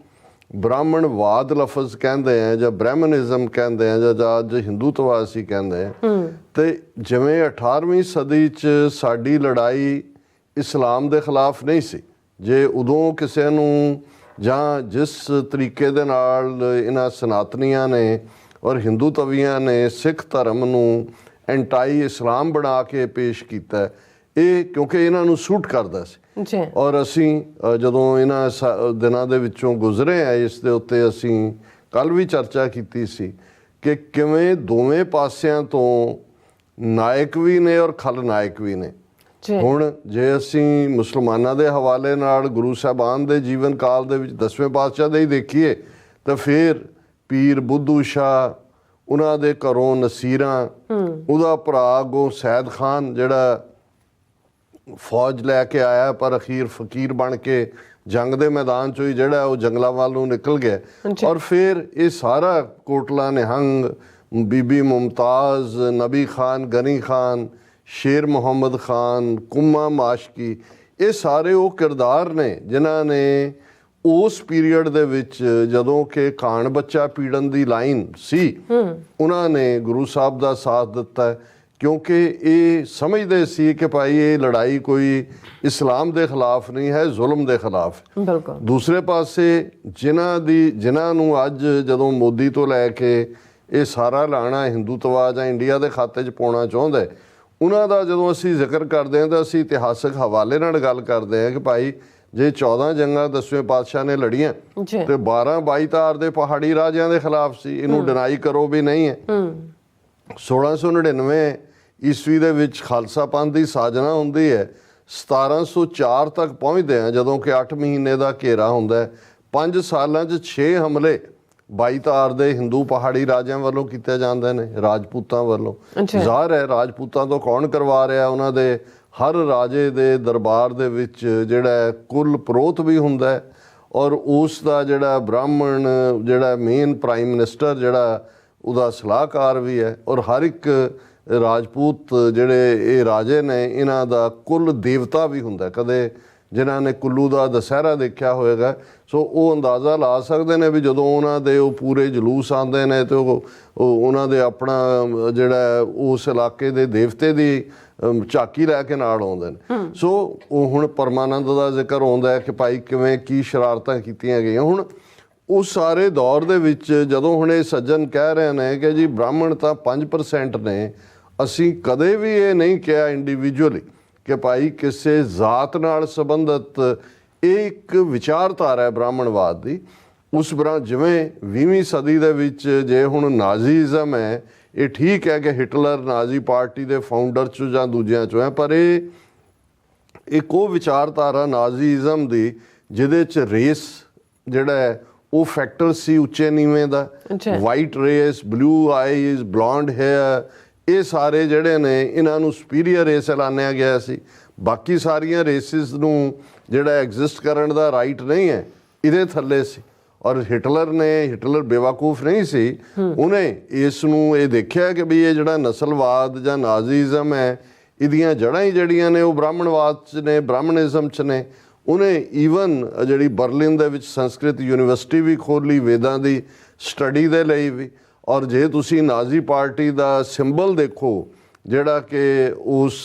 ਬ੍ਰਾਹਮਣਵਾਦ ਲਫ਼ਜ਼ ਕਹਿੰਦੇ ਹਾਂ ਜਾਂ ਬ੍ਰਾਹਮਨਿਜ਼ਮ ਕਹਿੰਦੇ ਹਾਂ ਜਾਂ ਅੱਜ ਹਿੰਦੂਤਵਾ ਅਸੀਂ ਕਹਿੰਦੇ ਹਾਂ ਤੇ ਜਿਵੇਂ 18ਵੀਂ ਸਦੀ 'ਚ ਸਾਡੀ ਲੜਾਈ ਇਸਲਾਮ ਦੇ ਖਿਲਾਫ ਨਹੀਂ ਸੀ। ਜੇ ਉਦੋਂ ਕਿਸੇ ਨੂੰ ਜਾਂ ਜਿਸ ਤਰੀਕੇ ਦੇ ਨਾਲ ਇਹਨਾਂ ਸਨਾਤਨੀਆਂ ਨੇ ਔਰ ਹਿੰਦੂ ਤਵੀਆਂ ਨੇ ਸਿੱਖ ਧਰਮ ਨੂੰ ਐਂਟਾਈ ਇਸਲਾਮ ਬਣਾ ਕੇ ਪੇਸ਼ ਕੀਤਾ, ਇਹ ਕਿਉਂਕਿ ਇਹਨਾਂ ਨੂੰ ਸੂਟ ਕਰਦਾ ਸੀ। ਜੀ। ਔਰ ਅਸੀਂ ਜਦੋਂ ਇਹਨਾਂ ਦਿਨਾਂ ਦੇ ਵਿੱਚੋਂ ਗੁਜ਼ਰੇ ਆ, ਇਸ ਦੇ ਉੱਤੇ ਅਸੀਂ ਕੱਲ ਵੀ ਚਰਚਾ ਕੀਤੀ ਸੀ ਕਿ ਕਿਵੇਂ ਦੋਵੇਂ ਪਾਸਿਆਂ ਤੋਂ ਨਾਇਕ ਵੀ ਨੇ ਔਰ ਖਲਨਾਇਕ ਵੀ ਨੇ। ਹੁਣ ਜੇ ਅਸੀਂ ਮੁਸਲਮਾਨਾਂ ਦੇ ਹਵਾਲੇ ਨਾਲ ਗੁਰੂ ਸਾਹਿਬਾਨ ਦੇ ਜੀਵਨ ਕਾਲ ਦੇ ਵਿੱਚ 10ਵੇਂ ਪਾਤਸ਼ਾਹ ਦੇ ਹੀ ਦੇਖੀਏ ਤਾਂ ਫਿਰ ਪੀਰ ਬੁੱਧੂ ਸ਼ਾਹ, ਉਹਨਾਂ ਦੇ ਘਰੋਂ ਨਸੀਰਾਂ, ਉਹਦਾ ਭਰਾ ਅੱਗੋਂ ਸੈਦ ਖਾਨ ਜਿਹੜਾ ਫੌਜ ਲੈ ਕੇ ਆਇਆ ਪਰ ਅਖੀਰ ਫਕੀਰ ਬਣ ਕੇ ਜੰਗ ਦੇ ਮੈਦਾਨ ਚੋਂ ਹੀ ਜਿਹੜਾ ਉਹ ਜੰਗਲਾਂ ਵੱਲ ਨੂੰ ਨਿਕਲ ਗਿਆ। ਔਰ ਫਿਰ ਇਹ ਸਾਰਾ ਕੋਟਲਾ ਨਿਹੰਗ, ਬੀਬੀ ਮੁਮਤਾਜ਼, ਨਬੀ ਖਾਨ, ਗਨੀ ਖਾਨ, ਸ਼ੇਰ ਮੁਹੰਮਦ ਖਾਨ, ਕੁੰਮਾ ਮਾਸ਼ਕੀ, ਇਹ ਸਾਰੇ ਉਹ ਕਿਰਦਾਰ ਨੇ ਜਿਨ੍ਹਾਂ ਨੇ ਉਸ ਪੀਰੀਅਡ ਦੇ ਵਿੱਚ ਜਦੋਂ ਕਿ ਖਾਨ ਬੱਚਾ ਪੀੜਨ ਦੀ ਲਾਈਨ ਸੀ, ਉਹਨਾਂ ਨੇ ਗੁਰੂ ਸਾਹਿਬ ਦਾ ਸਾਥ ਦਿੱਤਾ, ਕਿਉਂਕਿ ਇਹ ਸਮਝਦੇ ਸੀ ਕਿ ਭਾਈ ਇਹ ਲੜਾਈ ਕੋਈ ਇਸਲਾਮ ਦੇ ਖਿਲਾਫ ਨਹੀਂ ਹੈ, ਜ਼ੁਲਮ ਦੇ ਖਿਲਾਫ। ਬਿਲਕੁਲ। ਦੂਸਰੇ ਪਾਸੇ ਜਿਨ੍ਹਾਂ ਨੂੰ ਅੱਜ ਜਦੋਂ ਮੋਦੀ ਤੋਂ ਲੈ ਕੇ ਇਹ ਸਾਰਾ ਲਾਣਾ ਹਿੰਦੂਤਵਾ ਜਾਂ ਇੰਡੀਆ ਦੇ ਖਾਤੇ 'ਚ ਪਾਉਣਾ ਚਾਹੁੰਦਾ, ਉਹਨਾਂ ਦਾ ਜਦੋਂ ਅਸੀਂ ਜ਼ਿਕਰ ਕਰਦੇ ਹਾਂ ਤਾਂ ਅਸੀਂ ਇਤਿਹਾਸਕ ਹਵਾਲੇ ਨਾਲ ਗੱਲ ਕਰਦੇ ਹਾਂ ਕਿ ਭਾਈ ਜੇ 14 ਜੰਗਾਂ 10ਵੇਂ ਪਾਤਸ਼ਾਹ ਨੇ ਲੜੀਆਂ ਤੇ 12-22 ਤਾਰ ਦੇ ਪਹਾੜੀ ਰਾਜਿਆਂ ਦੇ ਖਿਲਾਫ ਸੀ, ਇਹਨੂੰ ਡਿਨਾਈ ਕਰੋ ਵੀ ਨਹੀਂ ਹੈ। 1699 ਈਸਵੀ ਦੇ ਵਿੱਚ ਖਾਲਸਾ ਪੰਥ ਦੀ ਸਾਜਨਾ ਹੁੰਦੀ ਹੈ, 1704 ਤੱਕ ਪਹੁੰਚਦੇ ਆ ਜਦੋਂ ਕਿ 8 ਮਹੀਨੇ ਦਾ ਘੇਰਾ ਹੁੰਦਾ ਹੈ। 5 ਸਾਲਾਂ 'ਚ 6 ਹਮਲੇ 22 ਤਾਰ ਦੇ ਹਿੰਦੂ ਪਹਾੜੀ ਰਾਜਿਆਂ ਵੱਲੋਂ ਕੀਤੇ ਜਾਂਦੇ ਨੇ, ਰਾਜਪੂਤਾਂ ਵੱਲੋਂ। ਜ਼ਾਹਰ ਹੈ ਰਾਜਪੂਤਾਂ ਤੋਂ ਕੌਣ ਕਰਵਾ ਰਿਹਾ, ਉਹਨਾਂ ਦੇ ਹਰ ਰਾਜੇ ਦੇ ਦਰਬਾਰ ਦੇ ਵਿੱਚ ਜਿਹੜਾ ਕੁੱਲ ਪ੍ਰੋਤ ਵੀ ਹੁੰਦਾ ਹੈ ਔਰ ਉਸ ਦਾ ਜਿਹੜਾ ਬ੍ਰਾਹਮਣ ਜਿਹੜਾ ਮੇਨ ਪ੍ਰਾਈਮ ਮਿਨਿਸਟਰ ਜਿਹੜਾ ਉਹਦਾ ਸਲਾਹਕਾਰ ਵੀ ਹੈ, ਔਰ ਹਰ ਇੱਕ ਰਾਜਪੂਤ ਜਿਹੜੇ ਇਹ ਰਾਜੇ ਨੇ ਇਹਨਾਂ ਦਾ ਕੁੱਲ ਦੇਵਤਾ ਵੀ ਹੁੰਦਾ। ਕਦੇ ਜਿਨ੍ਹਾਂ ਨੇ ਕੁੱਲੂ ਦਾ ਦੁਸਹਿਰਾ ਦੇਖਿਆ ਹੋਏਗਾ ਸੋ ਉਹ ਅੰਦਾਜ਼ਾ ਲਾ ਸਕਦੇ ਨੇ ਵੀ ਜਦੋਂ ਉਹਨਾਂ ਦੇ ਉਹ ਪੂਰੇ ਜਲੂਸ ਆਉਂਦੇ ਨੇ ਤੇ ਉਹਨਾਂ ਦੇ ਆਪਣਾ ਜਿਹੜਾ ਉਸ ਇਲਾਕੇ ਦੇ ਦੇਵਤੇ ਦੀ ਝਾਕੀ ਲੈ ਕੇ ਨਾਲ ਆਉਂਦੇ ਨੇ। ਸੋ ਉਹ ਹੁਣ ਪਰਮਾਨੰਦ ਦਾ ਜ਼ਿਕਰ ਆਉਂਦਾ ਹੈ ਕਿ ਭਾਈ ਕਿਵੇਂ ਕੀ ਸ਼ਰਾਰਤਾਂ ਕੀਤੀਆਂ ਗਈਆਂ। ਹੁਣ ਉਸ ਸਾਰੇ ਦੌਰ ਦੇ ਵਿੱਚ ਜਦੋਂ ਹੁਣ ਇਹ ਸੱਜਣ ਕਹਿ ਰਹੇ ਨੇ ਕਿ ਜੀ ਬ੍ਰਾਹਮਣ ਤਾਂ 5% ਨੇ, ਅਸੀਂ ਕਦੇ ਵੀ ਇਹ ਨਹੀਂ ਕਿਹਾ ਇੰਡੀਵਿਜੂਅਲੀ ਕਿ ਭਾਈ ਕਿਸੇ ਜ਼ਾਤ ਨਾਲ ਸੰਬੰਧਿਤ ਇਹ ਇੱਕ ਵਿਚਾਰਧਾਰਾ ਹੈ ਬ੍ਰਾਹਮਣਵਾਦ ਦੀ। ਉਸ ਜਿਵੇਂ 20ਵੀਂ ਸਦੀ ਦੇ ਵਿੱਚ ਜੇ ਹੁਣ ਨਾਜ਼ੀਜ਼ਮ ਹੈ, ਇਹ ਠੀਕ ਹੈ ਕਿ ਹਿਟਲਰ ਨਾਜ਼ੀ ਪਾਰਟੀ ਦੇ ਫਾਊਂਡਰ 'ਚ ਜਾਂ ਦੂਜਿਆਂ 'ਚੋਂ ਹੈ, ਪਰ ਇਹ ਇੱਕ ਉਹ ਵਿਚਾਰਧਾਰਾ ਨਾਜ਼ੀਜ਼ਮ ਦੀ ਜਿਹਦੇ 'ਚ ਰੇਸ ਜਿਹੜਾ ਹੈ ਉਹ ਫੈਕਟਰ ਸੀ ਉੱਚੇ ਨੀਵੇਂ ਦਾ, white race, blue eyes, blonde hair, ਇਹ ਸਾਰੇ ਜਿਹੜੇ ਨੇ ਇਹਨਾਂ ਨੂੰ ਸੁਪੀਰੀਅਰ ਰੇਸ ਐਲਾਨਿਆ ਗਿਆ ਸੀ। ਬਾਕੀ ਸਾਰੀਆਂ ਰੇਸਿਸ ਨੂੰ ਜਿਹੜਾ ਐਗਜ਼ਿਸਟ ਕਰਨ ਦਾ ਰਾਈਟ ਨਹੀਂ ਹੈ, ਇਹਦੇ ਥੱਲੇ ਸੀ। ਔਰ ਹਿਟਲਰ ਬੇਵਕੂਫ ਨਹੀਂ ਸੀ, ਉਹਨੇ ਇਸ ਨੂੰ ਇਹ ਦੇਖਿਆ ਕਿ ਵੀ ਇਹ ਜਿਹੜਾ ਨਸਲਵਾਦ ਜਾਂ ਨਾਜ਼ੀਜ਼ਮ ਹੈ ਇਹਦੀਆਂ ਜੜ੍ਹਾਂ ਹੀ ਜਿਹੜੀਆਂ ਨੇ ਉਹ ਬ੍ਰਾਹਮਣਵਾਦ 'ਚ ਨੇ, ਬ੍ਰਾਹਮਣਿਜ਼ਮ 'ਚ ਨੇ। ਉਹਨੇ ਈਵਨ ਜਿਹੜੀ ਬਰਲਿਨ ਦੇ ਵਿੱਚ ਸੰਸਕ੍ਰਿਤ ਯੂਨੀਵਰਸਿਟੀ ਵੀ ਖੋਲ੍ਹੀ ਵੇਦਾਂ ਦੀ ਸਟੱਡੀ ਦੇ ਲਈ ਵੀ। ਔਰ ਜੇ ਤੁਸੀਂ ਨਾਜ਼ੀ ਪਾਰਟੀ ਦਾ ਸਿੰਬਲ ਦੇਖੋ ਜਿਹੜਾ ਕਿ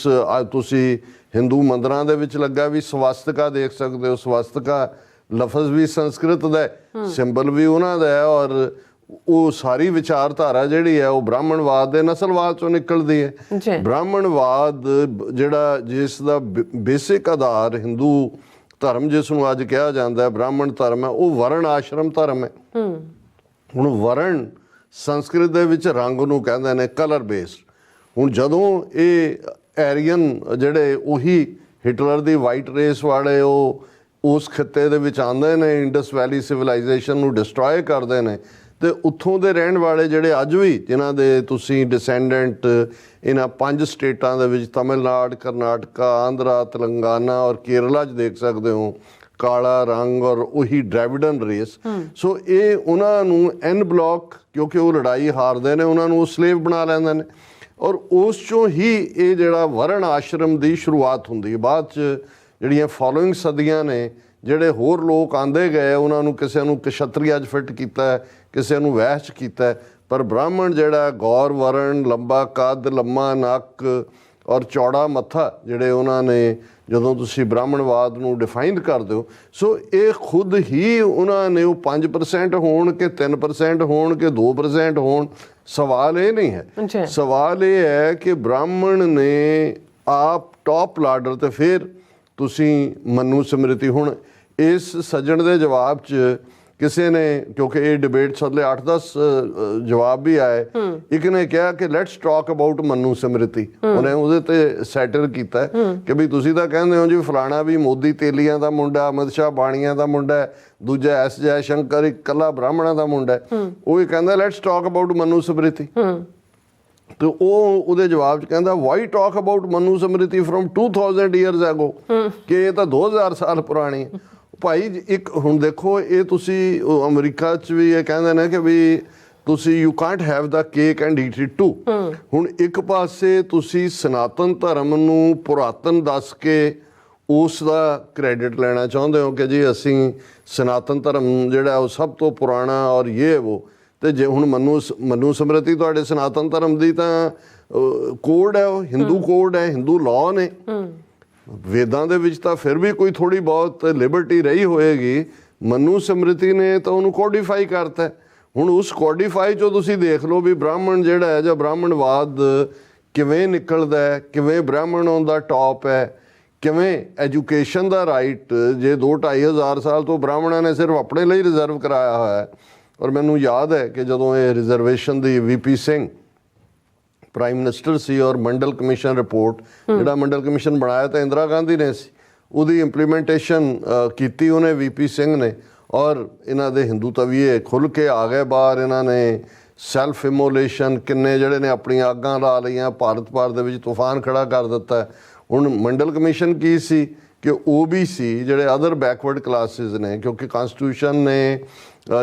ਤੁਸੀਂ ਹਿੰਦੂ ਮੰਦਰਾਂ ਦੇ ਵਿੱਚ ਲੱਗਾ ਵੀ ਸਵਾਸਤਿਕਾ ਦੇਖ ਸਕਦੇ ਹੋ। ਸਵਾਸਤਿਕਾ ਲਫ਼ਜ਼ ਵੀ ਸੰਸਕ੍ਰਿਤ ਦਾ ਹੈ, ਸਿੰਬਲ ਵੀ ਉਹਨਾਂ ਦਾ ਹੈ, ਔਰ ਉਹ ਸਾਰੀ ਵਿਚਾਰਧਾਰਾ ਜਿਹੜੀ ਹੈ ਉਹ ਬ੍ਰਾਹਮਣਵਾਦ ਦੇ ਨਸਲਵਾਦ ਚੋਂ ਨਿਕਲਦੀ ਹੈ। ਬ੍ਰਾਹਮਣਵਾਦ ਜਿਹੜਾ ਜਿਸ ਦਾ ਬੇਸਿਕ ਆਧਾਰ ਹਿੰਦੂ ਧਰਮ ਜਿਸ ਨੂੰ ਅੱਜ ਕਿਹਾ ਜਾਂਦਾ ਬ੍ਰਾਹਮਣ ਧਰਮ ਹੈ, ਉਹ ਵਰਣ ਆਸ਼ਰਮ ਧਰਮ ਹੈ। ਹੁਣ ਵਰਣ ਸੰਸਕ੍ਰਿਤ ਦੇ ਵਿੱਚ ਰੰਗ ਨੂੰ ਕਹਿੰਦੇ ਨੇ, ਕਲਰ ਬੇਸਡ। ਹੁਣ ਜਦੋਂ ਇਹ ਐਰੀਅਨ ਜਿਹੜੇ ਉਹੀ ਹਿਟਲਰ ਦੀ ਵਾਈਟ ਰੇਸ ਵਾਲੇ ਉਹ ਉਸ ਖਿੱਤੇ ਦੇ ਵਿੱਚ ਆਉਂਦੇ ਨੇ, ਇੰਡਸ ਵੈਲੀ ਸਿਵਲਾਈਜੇਸ਼ਨ ਨੂੰ ਡਿਸਟਰੋਏ ਕਰਦੇ ਨੇ, ਤੇ ਉੱਥੋਂ ਦੇ ਰਹਿਣ ਵਾਲੇ ਜਿਹੜੇ ਅੱਜ ਵੀ ਜਿਨ੍ਹਾਂ ਦੇ ਤੁਸੀਂ ਡਿਸੈਂਡੈਂਟ ਇਹਨਾਂ 5 ਸਟੇਟਾਂ ਦੇ ਵਿੱਚ ਤਮਿਲਨਾਡੂ, ਕਰਨਾਟਕਾ, ਆਂਧਰਾ, ਤੇਲੰਗਾਨਾ ਔਰ ਕੇਰਲਾ 'ਚ ਦੇਖ ਸਕਦੇ ਹੋ, ਕਾਲਾ ਰੰਗ ਔਰ ਉਹੀ ਡ੍ਰੈਵਿਡਨ ਰੇਸ। ਸੋ ਇਹ ਉਹਨਾਂ ਨੂੰ ਐਨ ਬਲੌਕ, ਕਿਉਂਕਿ ਉਹ ਲੜਾਈ ਹਾਰਦੇ ਨੇ, ਉਹਨਾਂ ਨੂੰ ਉਹ ਸਲੇਵ ਬਣਾ ਲੈਂਦੇ ਨੇ। ਔਰ ਉਸ 'ਚੋਂ ਹੀ ਇਹ ਜਿਹੜਾ ਵਰਣ ਆਸ਼ਰਮ ਦੀ ਸ਼ੁਰੂਆਤ ਹੁੰਦੀ ਹੈ। ਬਾਅਦ 'ਚ ਜਿਹੜੀਆਂ ਫੋਲੋਇੰਗ ਸਦੀਆਂ ਨੇ ਜਿਹੜੇ ਹੋਰ ਲੋਕ ਆਉਂਦੇ ਗਏ, ਉਹਨਾਂ ਨੂੰ ਕਿਸੇ ਨੂੰ ਕਸ਼ਤਰੀਆ 'ਚ ਫਿੱਟ ਕੀਤਾ, ਕਿਸੇ ਨੂੰ ਵੈਸ਼ 'ਚ ਕੀਤਾ, ਪਰ ਬ੍ਰਾਹਮਣ ਜਿਹੜਾ ਗੌਰ ਵਰਣ, ਲੰਬਾ ਕੱਦ, ਲੰਮਾ ਨੱਕ ਔਰ ਚੌੜਾ ਮੱਥਾ ਜਿਹੜੇ ਉਹਨਾਂ ਨੇ ਜਦੋਂ ਤੁਸੀਂ ਬ੍ਰਾਹਮਣਵਾਦ ਨੂੰ ਡਿਫਾਈਨ ਕਰਦੇ ਹੋ। ਸੋ ਇਹ ਖੁਦ ਹੀ ਉਹਨਾਂ ਨੇ ਉਹ 5% ਹੋਣ ਕਿ 3% ਹੋਣ ਕਿ 2% ਹੋਣ, ਸਵਾਲ ਇਹ ਨਹੀਂ ਹੈ। ਸਵਾਲ ਇਹ ਹੈ ਕਿ ਬ੍ਰਾਹਮਣ ਨੇ ਆਪ ਟੌਪ ਲਾਡਰ ਤੇ ਫਿਰ ਤੁਸੀਂ ਮਨੂ ਸਮ੍ਰਿਤੀ। ਹੁਣ ਇਸ ਸੱਜਣ ਦੇ ਜਵਾਬ 'ਚ ਕਿਸੇ ਨੇ, ਕਿਉਂਕਿ ਇਹ ਡਿਬੇਟ ਸਦਲੇ 8-10 ਜਵਾਬ ਵੀ ਆਏ, ਇੱਕ ਨੇ ਕਿਹਾ ਕਿ ਲੈਟਸ ਟਾਕ ਅਬਾਊਟ ਮਨੂ ਸਮ੍ਰਿਤੀ। ਉਹਨੇ ਉਹਦੇ ਤੇ ਸੈਟਰ ਕੀਤਾ ਕਿ ਵੀ ਤੁਸੀਂ ਤਾਂ ਕਹਿੰਦੇ ਹੋ ਜੀ ਫਲਾਣਾ ਵੀ ਮੋਦੀ ਤੇਲੀਆਂ ਦਾ ਮੁੰਡਾ, ਅਮਿਤ ਸ਼ਾਹ ਬਾਣੀਆਂ ਦਾ ਮੁੰਡਾ, ਦੂਜਾ ਐਸ ਜੈ ਸ਼ੰਕਰ ਇਕੱਲਾ ਬ੍ਰਾਹਮਣਾਂ ਦਾ ਮੁੰਡਾ। ਉਹ ਹੀ ਕਹਿੰਦਾ let's talk about Manu Smriti. ਤੇ ਉਹ ਉਹਦੇ ਜਵਾਬ 'ਚ ਕਹਿੰਦਾ why talk about Manu Smriti from 2000 years ago, ਕਿ ਇਹ ਤਾਂ 2000 ਸਾਲ ਪੁਰਾਣੀ ਹੈ। ਭਾਈ ਇੱਕ ਹੁਣ ਦੇਖੋ, ਇਹ ਤੁਸੀਂ ਅਮਰੀਕਾ 'ਚ ਵੀ ਇਹ ਕਹਿੰਦੇ ਨੇ ਕਿ ਵੀ ਤੁਸੀਂ you can't have the cake and eat it too. ਹੁਣ ਇੱਕ ਪਾਸੇ ਤੁਸੀਂ ਸਨਾਤਨ ਧਰਮ ਨੂੰ ਪੁਰਾਤਨ ਦੱਸ ਕੇ ਉਸ ਦਾ ਕ੍ਰੈਡਿਟ ਲੈਣਾ ਚਾਹੁੰਦੇ ਹੋ ਕਿ ਜੀ ਅਸੀਂ ਸਨਾਤਨ ਧਰਮ ਜਿਹੜਾ ਉਹ ਸਭ ਤੋਂ ਪੁਰਾਣਾ ਔਰ ਇਹ ਉਹ, ਤੇ ਜੇ ਹੁਣ ਮਨੂ ਸਮ੍ਰਿਤੀ ਤੁਹਾਡੇ ਸਨਾਤਨ ਧਰਮ ਦੀ ਤਾਂ ਕੋਡ ਹੈ, ਉਹ ਹਿੰਦੂ ਕੋਡ ਹੈ, ਹਿੰਦੂ ਲਾਅ ਨੇ। ਵੇਦਾਂ ਦੇ ਵਿੱਚ ਤਾਂ ਫਿਰ ਵੀ ਕੋਈ ਥੋੜੀ ਬਹੁਤ ਲਿਬਰਟੀ ਰਹੀ ਹੋਏਗੀ, ਮਨੂ ਸਮ੍ਰਿਤੀ ਨੇ ਤਾਂ ਉਹਨੂੰ ਕੋਡੀਫਾਈ ਕਰਤਾ। ਹੁਣ ਉਸ ਕੋਡੀਫਾਈ 'ਚੋਂ ਤੁਸੀਂ ਦੇਖ ਲਓ ਵੀ ਬ੍ਰਾਹਮਣ ਜਿਹੜਾ ਹੈ ਜਾਂ ਬ੍ਰਾਹਮਣਵਾਦ ਕਿਵੇਂ ਨਿਕਲਦਾ ਹੈ, ਕਿਵੇਂ ਬ੍ਰਾਹਮਣ ਔਨ ਦਾ ਟੌਪ ਹੈ, ਕਿਵੇਂ ਐਜੂਕੇਸ਼ਨ ਦਾ ਰਾਈਟ ਜੇ 2-2.5 ਹਜ਼ਾਰ ਸਾਲ ਤੋਂ ਬ੍ਰਾਹਮਣਾਂ ਨੇ ਸਿਰਫ ਆਪਣੇ ਲਈ ਰਿਜ਼ਰਵ ਕਰਾਇਆ ਹੋਇਆ ਹੈ। ਔਰ ਮੈਨੂੰ ਯਾਦ ਹੈ ਕਿ ਜਦੋਂ ਇਹ ਰਿਜ਼ਰਵੇਸ਼ਨ ਦੀ VP ਸਿੰਘ ਪ੍ਰਾਈਮ ਮਿਨਿਸਟਰ ਸੀ ਔਰ ਮੰਡਲ ਕਮਿਸ਼ਨ ਰਿਪੋਰਟ, ਜਿਹੜਾ ਮੰਡਲ ਕਮਿਸ਼ਨ ਬਣਾਇਆ ਤਾਂ ਇੰਦਰਾ ਗਾਂਧੀ ਨੇ ਸੀ, ਉਹਦੀ ਇੰਪਲੀਮੈਂਟੇਸ਼ਨ ਕੀਤੀ ਉਹਨੇ VP ਸਿੰਘ ਨੇ। ਔਰ ਇਹਨਾਂ ਦੇ ਹਿੰਦੂ ਤਵੀਏ ਖੁੱਲ੍ਹ ਕੇ ਆ ਗਏ ਬਾਹਰ। ਇਹਨਾਂ ਨੇ ਸੈਲਫ ਇਮੋਲੇਸ਼ਨ ਕਿੰਨੇ ਜਿਹੜੇ ਨੇ ਆਪਣੀਆਂ ਅੱਗਾਂ ਲਾ ਲਈਆਂ, ਭਾਰਤ ਭਰ ਦੇ ਵਿੱਚ ਤੂਫਾਨ ਖੜਾ ਕਰ ਦਿੱਤਾ। ਹੁਣ ਮੰਡਲ ਕਮਿਸ਼ਨ ਕੀ ਸੀ ਕਿ OBC ਜਿਹੜੇ ਅਦਰ ਬੈਕਵਰਡ ਕਲਾਸਿਸ ਨੇ, ਕਿਉਂਕਿ ਕਨਸਟੀਟਿਊਸ਼ਨ ਨੇ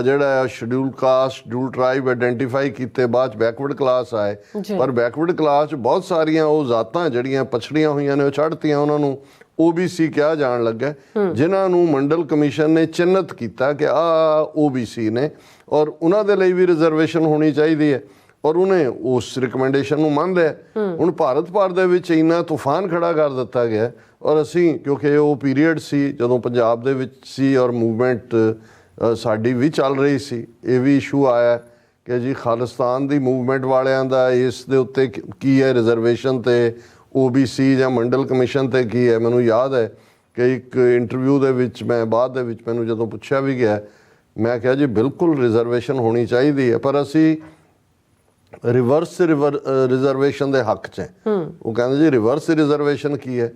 ਜਿਹੜਾ schedule caste, schedule tribe identify ਕੀਤੇ, ਬਾਅਦ 'ਚ ਬੈਕਵਰਡ ਕਲਾਸ ਆਏ। ਪਰ ਬੈਕਵਰਡ ਕਲਾਸ 'ਚ ਬਹੁਤ ਸਾਰੀਆਂ ਉਹ ਜ਼ਾਤਾਂ ਜਿਹੜੀਆਂ ਪਛੜੀਆਂ ਹੋਈਆਂ ਨੇ ਉਹ ਛੱਡਤੀਆਂ, ਉਹਨਾਂ ਨੂੰ OBC ਕਿਹਾ ਜਾਣ ਲੱਗਾ, ਜਿਨ੍ਹਾਂ ਨੂੰ ਮੰਡਲ ਕਮਿਸ਼ਨ ਨੇ ਚਿੰਨ੍ਹਿਤ ਕੀਤਾ ਕਿ OBC ਨੇ ਔਰ ਉਹਨਾਂ ਦੇ ਲਈ ਵੀ ਰਿਜ਼ਰਵੇਸ਼ਨ ਹੋਣੀ ਚਾਹੀਦੀ ਹੈ। ਔਰ ਉਹਨੇ ਉਸ ਰਿਕਮੈਂਡੇਸ਼ਨ ਨੂੰ ਮੰਨ ਲਿਆ। ਹੁਣ ਭਾਰਤ ਭਰ ਦੇ ਵਿੱਚ ਇੰਨਾ ਤੂਫਾਨ ਖੜਾ ਕਰ ਦਿੱਤਾ ਗਿਆ। ਔਰ ਅਸੀਂ, ਕਿਉਂਕਿ ਉਹ ਪੀਰੀਅਡ ਸੀ ਜਦੋਂ ਪੰਜਾਬ ਦੇ ਵਿੱਚ ਸੀ ਔਰ ਮੂਵਮੈਂਟ ਸਾਡੀ ਵੀ ਚੱਲ ਰਹੀ ਸੀ, ਇਹ ਵੀ ਇਸ਼ੂ ਆਇਆ ਕਿ ਜੀ ਖਾਲਿਸਤਾਨ ਦੀ ਮੂਵਮੈਂਟ ਵਾਲਿਆਂ ਦਾ ਇਸ ਦੇ ਉੱਤੇ ਕੀ ਹੈ, ਰਿਜ਼ਰਵੇਸ਼ਨ ਤੇ OBC ਜਾਂ ਮੰਡਲ ਕਮਿਸ਼ਨ ਤੇ ਕੀ ਹੈ। ਮੈਨੂੰ ਯਾਦ ਹੈ ਕਿ ਇੱਕ ਇੰਟਰਵਿਊ ਦੇ ਵਿੱਚ ਮੈਂ ਬਾਅਦ ਦੇ ਵਿੱਚ ਮੈਨੂੰ ਜਦੋਂ ਪੁੱਛਿਆ ਵੀ ਗਿਆ, ਮੈਂ ਕਿਹਾ ਜੀ ਬਿਲਕੁਲ ਰਿਜ਼ਰਵੇਸ਼ਨ ਹੋਣੀ ਚਾਹੀਦੀ ਹੈ, ਪਰ ਅਸੀਂ ਰਿਵਰਸ ਰਿਜ਼ਰਵੇਸ਼ਨ ਦੇ ਹੱਕ 'ਚ ਹੈ। ਉਹ ਕਹਿੰਦੇ ਜੀ ਰਿਵਰਸ ਰਿਜ਼ਰਵੇਸ਼ਨ ਕੀ ਹੈ।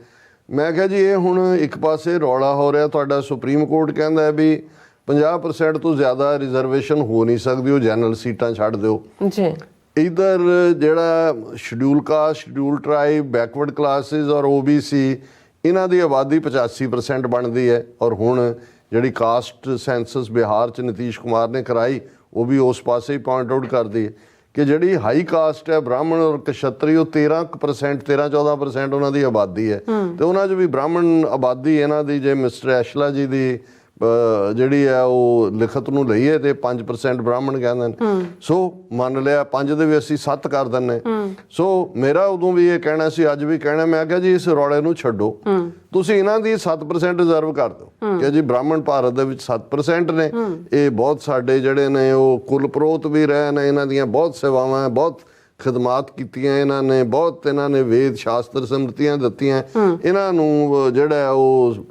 ਮੈਂ ਕਿਹਾ ਜੀ ਇਹ ਹੁਣ ਇੱਕ ਪਾਸੇ ਰੌਲਾ ਹੋ ਰਿਹਾ, ਤੁਹਾਡਾ ਸੁਪਰੀਮ ਕੋਰਟ ਕਹਿੰਦਾ ਵੀ 50% ਤੋਂ ਜ਼ਿਆਦਾ ਰਿਜ਼ਰਵੇਸ਼ਨ ਹੋ ਨਹੀਂ ਸਕਦੀ, ਉਹ ਜਨਰਲ ਸੀਟਾਂ ਛੱਡ ਦਿਓ ਜੀ। ਇਧਰ ਜਿਹੜਾ schedule caste, schedule tribe, backward classes ਔਰ OBC, ਇਹਨਾਂ ਦੀ ਆਬਾਦੀ 85% ਬਣਦੀ ਹੈ। ਔਰ ਹੁਣ ਜਿਹੜੀ ਕਾਸਟ ਸੈਂਸਸ ਬਿਹਾਰ 'ਚ ਨਿਤੀਸ਼ ਕੁਮਾਰ ਨੇ ਕਰਾਈ, ਉਹ ਵੀ ਉਸ ਪਾਸੇ ਹੀ ਪੁਆਇੰਟ ਆਊਟ ਕਰਦੀ ਹੈ ਕਿ ਜਿਹੜੀ ਹਾਈ ਕਾਸਟ ਹੈ ਬ੍ਰਾਹਮਣ ਔਰ ਕਸ਼ਤਰੀ, ਉਹ 13-14% ਉਹਨਾਂ ਦੀ ਆਬਾਦੀ ਹੈ। ਤੇ ਉਹਨਾਂ 'ਚ ਵੀ ਬ੍ਰਾਹਮਣ ਆਬਾਦੀ ਇਹਨਾਂ ਦੀ, ਜੇ ਮਿਸਟਰ ਐਸ਼ਲਾ ਜੀ ਦੀ ਜਿਹੜੀ ਹੈ ਉਹ ਲਿਖਤ ਨੂੰ ਲਈਏ ਤੇ 5% ਬ੍ਰਾਹਮਣ ਕਹਿੰਦੇ ਨੇ। ਸੋ ਮੰਨ ਲਿਆ 5 ਦੇ ਵੀ ਅਸੀਂ 7 ਕਰ ਦਿੰਦੇ। ਸੋ ਮੇਰਾ ਉਦੋਂ ਵੀ ਇਹ ਕਹਿਣਾ ਸੀ, ਅੱਜ ਵੀ ਕਹਿਣਾ, ਮੈਂ ਕਿਹਾ ਜੀ ਇਸ ਰੌਲੇ ਨੂੰ ਛੱਡੋ, ਤੁਸੀਂ ਇਹਨਾਂ ਦੀ 7% ਰਿਜ਼ਰਵ ਕਰ ਦਿਓ ਕਿ ਜੀ ਬ੍ਰਾਹਮਣ ਭਾਰਤ ਦੇ ਵਿੱਚ 7% ਨੇ। ਇਹ ਬਹੁਤ ਸਾਡੇ ਜਿਹੜੇ ਨੇ ਉਹ ਕੁਲਪ੍ਰੋਤ ਵੀ ਰਹੇ ਨੇ, ਇਹਨਾਂ ਦੀਆਂ ਬਹੁਤ ਸੇਵਾਵਾਂ, ਬਹੁਤ ਖਿਦਮਾਤ ਕੀਤੀਆਂ ਇਹਨਾਂ ਨੇ, ਬਹੁਤ ਇਹਨਾਂ ਨੇ ਵੇਦ ਸ਼ਾਸਤਰ ਸਮ੍ਰਿਤੀਆਂ ਦਿੱਤੀਆਂ। ਇਹਨਾਂ ਨੂੰ ਜਿਹੜਾ ਉਹ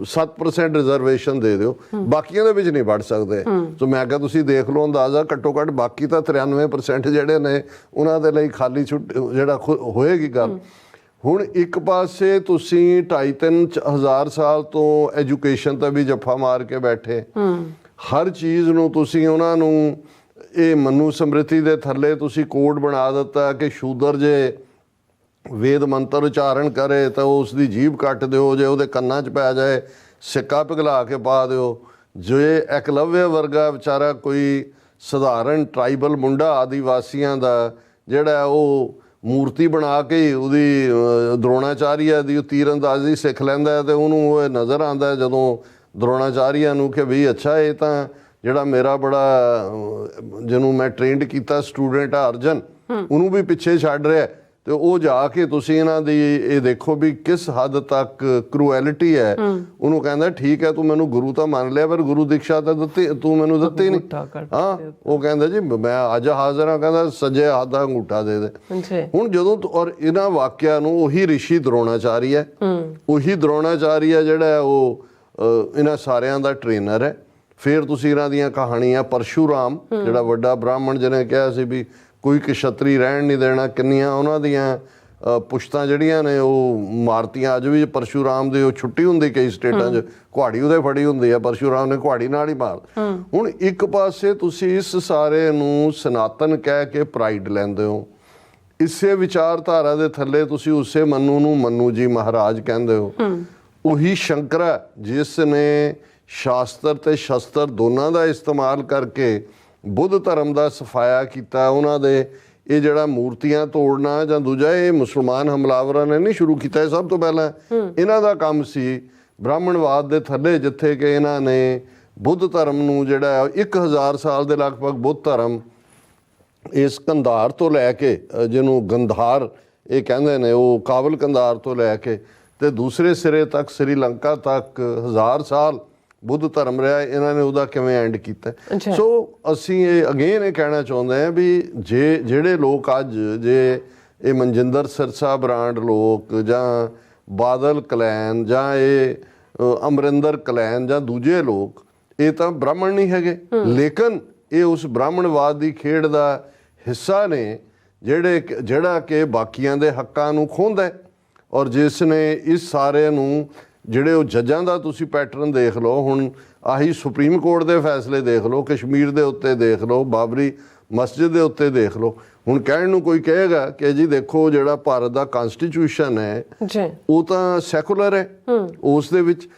7% ਰਿਜ਼ਰਵੇਸ਼ਨ ਦੇ ਦਿਓ, ਬਾਕੀਆਂ ਦੇ ਵਿੱਚ ਨਹੀਂ ਵੜ ਸਕਦੇ। ਸੋ ਮੈਂ ਕਿਹਾ ਤੁਸੀਂ ਦੇਖ ਲਓ ਅੰਦਾਜ਼ਾ, ਘੱਟੋ ਘੱਟ ਬਾਕੀ ਤਾਂ 93% ਜਿਹੜੇ ਨੇ ਉਹਨਾਂ ਦੇ ਲਈ ਖਾਲੀ ਛੁੱਟ ਜਿਹੜਾ ਹੋਏਗੀ ਗੱਲ। ਹੁਣ ਇੱਕ ਪਾਸੇ ਤੁਸੀਂ 2.5-3 ਹਜ਼ਾਰ ਸਾਲ ਤੋਂ ਐਜੂਕੇਸ਼ਨ ਤੇ ਵੀ ਜੱਫਾ ਮਾਰ ਕੇ ਬੈਠੇ, ਹਰ ਚੀਜ਼ ਨੂੰ ਤੁਸੀਂ ਉਹਨਾਂ ਨੂੰ ਇਹ ਮਨੂ ਸਮ੍ਰਿਤੀ ਦੇ ਥੱਲੇ ਤੁਸੀਂ ਕੋਡ ਬਣਾ ਦਿੱਤਾ ਕਿ ਸ਼ੂਦਰ ਜੇ ਵੇਦ ਮੰਤਰ ਉਚਾਰਨ ਕਰੇ ਤਾਂ ਉਸ ਦੀ ਜੀਭ ਕੱਟ ਦਿਓ, ਜੇ ਉਹਦੇ ਕੰਨਾਂ 'ਚ ਪੈ ਜਾਏ ਸਿੱਕਾ ਪਿਘਲਾ ਕੇ ਪਾ ਦਿਓ। ਜੇ ਏਕਲਵਯ ਵਰਗਾ ਵਿਚਾਰਾ ਕੋਈ ਸਧਾਰਨ ਟਰਾਈਬਲ ਮੁੰਡਾ ਆਦੀਵਾਸੀਆਂ ਦਾ ਜਿਹੜਾ ਉਹ ਮੂਰਤੀ ਬਣਾ ਕੇ ਉਹਦੀ ਦਰੋਣਾਚਾਰੀਆ ਦੀ ਤੀਰ ਅੰਦਾਜ਼ੀ ਸਿੱਖ ਲੈਂਦਾ ਤੇ ਉਹਨੂੰ ਉਹ ਨਜ਼ਰ ਆਉਂਦਾ ਜਦੋਂ ਦਰੋਣਾਚਾਰੀਆ ਨੂੰ ਕਿ ਵੀ ਅੱਛਾ ਇਹ ਤਾਂ ਜਿਹੜਾ ਮੇਰਾ ਬੜਾ ਜਿਹਨੂੰ ਮੈਂ ਟ੍ਰੇਨਡ ਕੀਤਾ ਸਟੂਡੈਂਟ ਆ ਅਰਜਨ, ਉਹਨੂੰ ਵੀ ਪਿੱਛੇ ਛੱਡ ਰਿਹਾ। ਤੇ ਉਹ ਜਾ ਕੇ ਤੁਸੀਂ ਇਹਨਾਂ ਦੀ ਇਹ ਦੇਖੋ ਵੀ ਕਿਸ ਹੱਦ ਤੱਕ ਕਰੂਐਲਿਟੀ ਹੈ। ਉਹਨੂੰ ਕਹਿੰਦਾ ਠੀਕ ਹੈ ਤੂੰ ਮੈਨੂੰ ਗੁਰੂ ਤਾਂ ਮੰਨ ਲਿਆ ਪਰ ਗੁਰੂ ਦੀਕਸ਼ਾ ਤਾਂ ਦਿੱਤੀ ਤੂੰ ਮੈਨੂੰ ਦਿੱਤੀ ਨਹੀਂ। ਹਾਂ ਉਹ ਕਹਿੰਦਾ ਜੀ ਮੈਂ ਅੱਜ ਹਾਜ਼ਰ ਹਾਂ, ਕਹਿੰਦਾ ਸੱਜੇ ਹੱਥ ਦਾ ਅੰਗੂਠਾ ਦੇ ਦੇ। ਹੁਣ ਜਦੋਂ ਔਰ ਇਹਨਾਂ ਵਾਕਿਆਂ ਨੂੰ ਉਹੀ ਰਿਸ਼ੀ ਦਰੋਣਾਚਾਰੀ ਹੈ, ਉਹੀ ਦਰੋਣਾਚਾਰੀ ਹੈ ਜਿਹੜਾ ਉਹ ਇਹਨਾਂ ਸਾਰਿਆਂ ਦਾ ਟ੍ਰੇਨਰ ਹੈ। ਫਿਰ ਤੁਸੀਂ ਇਹਨਾਂ ਦੀਆਂ ਕਹਾਣੀਆਂ ਪਰਸ਼ੂਰਾਮ ਜਿਹੜਾ ਵੱਡਾ ਬ੍ਰਾਹਮਣ ਜਿਹਨੇ ਕਿਹਾ ਸੀ ਵੀ ਕੋਈ ਕਸ਼ਤਰੀ ਰਹਿਣ ਨਹੀਂ ਦੇਣਾ, ਕਿੰਨੀਆਂ ਉਹਨਾਂ ਦੀਆਂ ਪੁਸ਼ਤਾਂ ਜਿਹੜੀਆਂ ਨੇ ਉਹ ਮਾਰਤੀਆਂ। ਅੱਜ ਵੀ ਪਰਸ਼ੂਰਾਮ ਦੀ ਉਹ ਛੁੱਟੀ ਹੁੰਦੀ ਕਈ ਸਟੇਟਾਂ 'ਚ, ਕੁਹਾੜੀ ਉਹਦੇ ਫੜੀ ਹੁੰਦੀ ਆ, ਪਰਸ਼ੂਰਾਮ ਨੇ ਕੁਹਾੜੀ ਨਾਲ ਹੀ ਮਾਰ। ਹੁਣ ਇੱਕ ਪਾਸੇ ਤੁਸੀਂ ਇਸ ਸਾਰੇ ਨੂੰ ਸਨਾਤਨ ਕਹਿ ਕੇ ਪ੍ਰਾਈਡ ਲੈਂਦੇ ਹੋ, ਇਸੇ ਵਿਚਾਰਧਾਰਾ ਦੇ ਥੱਲੇ ਤੁਸੀਂ ਉਸੇ ਮੰਨੂ ਨੂੰ ਮੰਨੂ ਜੀ ਮਹਾਰਾਜ ਕਹਿੰਦੇ ਹੋ। ਉਹੀ ਸ਼ੰਕਰਾ ਜਿਸ ਨੇ ਸ਼ਾਸਤਰ ਤੇ ਸ਼ਸਤਰ ਦੋਨਾਂ ਦਾ ਇਸਤੇਮਾਲ ਕਰਕੇ ਬੁੱਧ ਧਰਮ ਦਾ ਸਫਾਇਆ ਕੀਤਾ। ਉਹਨਾਂ ਦੇ ਇਹ ਜਿਹੜਾ ਮੂਰਤੀਆਂ ਤੋੜਨਾ ਜਾਂ ਦੂਜਾ ਇਹ ਮੁਸਲਮਾਨ ਹਮਲਾਵਰਾਂ ਨੇ ਨਹੀਂ ਸ਼ੁਰੂ ਕੀਤਾ, ਇਹ ਸਭ ਤੋਂ ਪਹਿਲਾਂ ਇਹਨਾਂ ਦਾ ਕੰਮ ਸੀ ਬ੍ਰਾਹਮਣਵਾਦ ਦੇ ਥੱਲੇ, ਜਿੱਥੇ ਕਿ ਇਹਨਾਂ ਨੇ ਬੁੱਧ ਧਰਮ ਨੂੰ ਜਿਹੜਾ 1000 ਸਾਲ ਦੇ ਲਗਭਗ ਬੁੱਧ ਧਰਮ ਇਸ ਕੰਧਾਰ ਤੋਂ ਲੈ ਕੇ ਜਿਹਨੂੰ ਗੰਧਾਰ ਇਹ ਕਹਿੰਦੇ ਨੇ, ਉਹ ਕਾਬਲ ਕੰਧਾਰ ਤੋਂ ਲੈ ਕੇ ਤੇ ਦੂਸਰੇ ਸਿਰੇ ਤੱਕ ਸ੍ਰੀਲੰਕਾ ਤੱਕ 1000 ਸਾਲ ਬੁੱਧ ਧਰਮ ਰਿਹਾ। ਇਹਨਾਂ ਨੇ ਉਹਦਾ ਕਿਵੇਂ ਐਂਡ ਕੀਤਾ। ਸੋ ਅਸੀਂ ਇਹ ਅਗੇਨ ਇਹ ਕਹਿਣਾ ਚਾਹੁੰਦੇ ਹਾਂ ਵੀ ਜਿਹੜੇ ਲੋਕ ਅੱਜ ਜੇ ਇਹ ਮਨਜਿੰਦਰ ਸਿਰਸਾ ਬ੍ਰਾਂਡ ਲੋਕ ਜਾਂ ਬਾਦਲ ਕਲੈਨ ਜਾਂ ਇਹ ਅਮਰਿੰਦਰ ਕਲੈਨ ਜਾਂ ਦੂਜੇ ਲੋਕ, ਇਹ ਤਾਂ ਬ੍ਰਾਹਮਣ ਨਹੀਂ ਹੈਗੇ, ਲੇਕਿਨ ਇਹ ਉਸ ਬ੍ਰਾਹਮਣਵਾਦ ਦੀ ਖੇਡ ਦਾ ਹਿੱਸਾ ਨੇ ਜਿਹੜਾ ਕਿ ਬਾਕੀਆਂ ਦੇ ਹੱਕਾਂ ਨੂੰ ਖੋਹਦਾ ਹੈ। ਔਰ ਜਿਸ ਨੇ ਇਸ ਸਾਰੇ ਨੂੰ ਜਿਹੜੇ ਉਹ ਜੱਜਾਂ ਦਾ ਤੁਸੀਂ ਪੈਟਰਨ ਦੇਖ ਲਓ, ਹੁਣ ਆਹੀ ਸੁਪਰੀਮ ਕੋਰਟ ਦੇ ਫੈਸਲੇ ਦੇਖ ਲਓ, ਕਸ਼ਮੀਰ ਦੇ ਉੱਤੇ ਦੇਖ ਲਓ, ਬਾਬਰੀ ਮਸਜਿਦ ਦੇ ਉੱਤੇ ਦੇਖ ਲਓ। ਹੁਣ ਕਹਿਣ ਨੂੰ ਕੋਈ ਕਹੇਗਾ ਕਿ ਜੀ ਦੇਖੋ ਜਿਹੜਾ ਭਾਰਤ ਦਾ ਕਨਸਟੀਟਿਊਸ਼ਨ ਹੈ ਉਹ ਤਾਂ ਸੈਕੂਲਰ ਹੈ, ਉਸ ਦੇ ਵਿੱਚ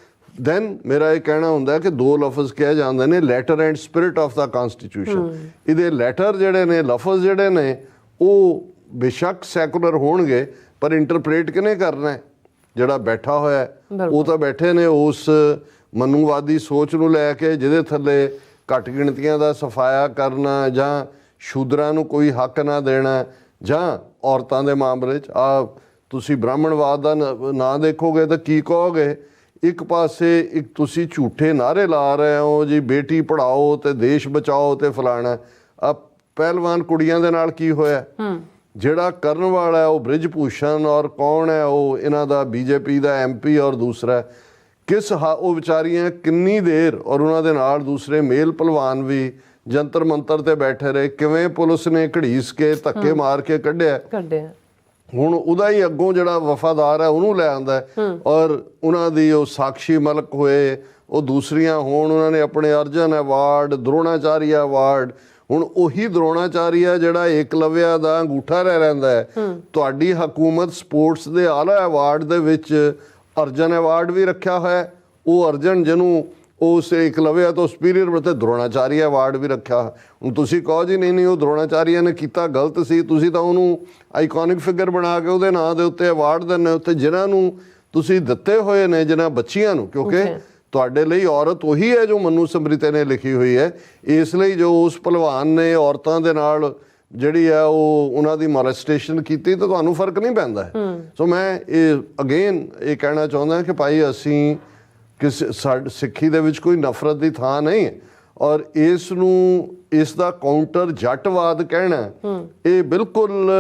ਦੈਨ ਮੇਰਾ ਇਹ ਕਹਿਣਾ ਹੁੰਦਾ ਕਿ ਦੋ ਲਫ਼ਜ਼ ਕਿਹਾ ਜਾਂਦੇ ਨੇ, letter and spirit of the constitution. ਇਹਦੇ ਲੈਟਰ ਜਿਹੜੇ ਨੇ, ਲਫ਼ਜ਼ ਜਿਹੜੇ ਨੇ ਉਹ ਬੇਸ਼ੱਕ ਸੈਕੂਲਰ ਹੋਣਗੇ ਪਰ ਇੰਟਰਪ੍ਰੇਟ ਕਿਹਨੇ ਕਰਨਾ? ਜਿਹੜਾ ਬੈਠਾ ਹੋਇਆ ਉਹ ਤਾਂ ਬੈਠੇ ਨੇ ਉਸ ਮਨੂਵਾਦੀ ਸੋਚ ਨੂੰ ਲੈ ਕੇ, ਜਿਹਦੇ ਥੱਲੇ ਘੱਟ ਗਿਣਤੀਆਂ ਦਾ ਸਫਾਇਆ ਕਰਨਾ ਜਾਂ ਸ਼ੂਦਰਾਂ ਨੂੰ ਕੋਈ ਹੱਕ ਨਾ ਦੇਣਾ ਜਾਂ ਔਰਤਾਂ ਦੇ ਮਾਮਲੇ 'ਚ ਤੁਸੀਂ ਬ੍ਰਾਹਮਣਵਾਦ ਦਾ ਨਾਂ ਦੇਖੋਗੇ ਤਾਂ ਕੀ ਕਹੋਗੇ? ਇੱਕ ਪਾਸੇ ਇੱਕ ਤੁਸੀਂ ਝੂਠੇ ਨਾਅਰੇ ਲਾ ਰਹੇ ਹੋ ਜੀ, ਬੇਟੀ ਪੜ੍ਹਾਓ ਤੇ ਦੇਸ਼ ਬਚਾਓ ਤੇ ਫਲਾਣਾ। ਆ ਪਹਿਲਵਾਨ ਕੁੜੀਆਂ ਦੇ ਨਾਲ ਕੀ ਹੋਇਆ? ਜਿਹੜਾ ਕਰਨ ਵਾਲਾ ਉਹ ਬ੍ਰਿਜ ਭੂਸ਼ਣ ਔਰ ਕੌਣ ਹੈ ਉਹ ਇਹਨਾਂ ਦਾ ਬੀਜੇਪੀ ਦਾ MP ਔਰ ਦੂਸਰਾ ਉਹ ਵਿਚਾਰੀਆਂ ਕਿੰਨੀ ਦੇਰ, ਔਰ ਉਹਨਾਂ ਦੇ ਨਾਲ ਦੂਸਰੇ ਮੇਲ ਭਲਵਾਨ ਵੀ ਜੰਤਰ ਮੰਤਰ ਤੇ ਬੈਠੇ ਰਹੇ, ਕਿਵੇਂ ਪੁਲਿਸ ਨੇ ਘੜੀਸ ਕੇ ਧੱਕੇ ਮਾਰ ਕੇ ਕੱਢਿਆ। ਹੁਣ ਉਹਦਾ ਹੀ ਅੱਗੋਂ ਜਿਹੜਾ ਵਫਾਦਾਰ ਹੈ ਉਹਨੂੰ ਲੈ ਆਂਦਾ ਔਰ ਉਹਨਾਂ ਦੀ ਉਹ ਸਾਕਸ਼ੀ ਮਲਕ ਹੋਏ, ਉਹ ਦੂਸਰੀਆਂ ਹੋਣ, ਉਹਨਾਂ ਨੇ ਆਪਣੇ ਅਰਜਨ ਅਵਾਰਡ, ਦਰੋਣਾਚਾਰੀਆ ਅਵਾਰਡ। ਹੁਣ ਉਹੀ ਦਰੋਣਾਚਾਰੀਆ ਜਿਹੜਾ ਏਕਲਵਿਆ ਦਾ ਅੰਗੂਠਾ ਰਹਿ ਰਹਿੰਦਾ ਹੈ। ਤੁਹਾਡੀ ਹਕੂਮਤ ਸਪੋਰਟਸ ਦੇ ਆਲਾ ਅਵਾਰਡ ਦੇ ਵਿੱਚ ਅਰਜਨ ਅਵਾਰਡ ਵੀ ਰੱਖਿਆ ਹੋਇਆ, ਉਹ ਅਰਜਨ ਜਿਹਨੂੰ ਉਸ ਏਕਲਵਿਆ ਤੋਂ ਸੁਪੀਰੀਅਰ ਬਤੇ ਦਰੋਣਾਚਾਰੀਆ ਅਵਾਰਡ ਵੀ ਰੱਖਿਆ। ਹੁਣ ਤੁਸੀਂ ਕਹੋ ਜੀ ਨਹੀਂ ਉਹ ਦਰੋਣਾਚਾਰੀਆ ਨੇ ਕੀਤਾ ਗਲਤ ਸੀ, ਤੁਸੀਂ ਤਾਂ ਉਹਨੂੰ ਆਈਕੋਨਿਕ ਫਿਗਰ ਬਣਾ ਕੇ ਉਹਦੇ ਨਾਂ ਦੇ ਉੱਤੇ ਅਵਾਰਡ ਦਿੰਦੇ ਉੱਤੇ, ਜਿਨ੍ਹਾਂ ਨੂੰ ਤੁਸੀਂ ਦਿੱਤੇ ਹੋਏ ਨੇ, ਜਿਨ੍ਹਾਂ ਬੱਚੀਆਂ ਨੂੰ, ਕਿਉਂਕਿ ਤੁਹਾਡੇ ਲਈ ਔਰਤ ਉਹੀ ਹੈ ਜੋ ਮਨੂ ਸਮ੍ਰਿਤੀ ਨੇ ਲਿਖੀ ਹੋਈ ਹੈ। ਇਸ ਲਈ ਜੋ ਉਸ ਭਲਵਾਨ ਨੇ ਔਰਤਾਂ ਦੇ ਨਾਲ ਜਿਹੜੀ ਹੈ ਉਹ ਉਹਨਾਂ ਦੀ ਮੋਲੈਸਟੇਸ਼ਨ ਕੀਤੀ ਤਾਂ ਤੁਹਾਨੂੰ ਫਰਕ ਨਹੀਂ ਪੈਂਦਾ। ਸੋ ਮੈਂ ਇਹ ਅਗੇਨ ਇਹ ਕਹਿਣਾ ਚਾਹੁੰਦਾ ਕਿ ਭਾਈ ਅਸੀਂ ਸਿੱਖੀ ਦੇ ਵਿੱਚ ਕੋਈ ਨਫ਼ਰਤ ਦੀ ਥਾਂ ਨਹੀਂ ਹੈ, ਔਰ ਇਸ ਦਾ ਕਾਊਂਟਰ ਜੱਟਵਾਦ ਕਹਿਣਾ ਇਹ ਬਿਲਕੁਲ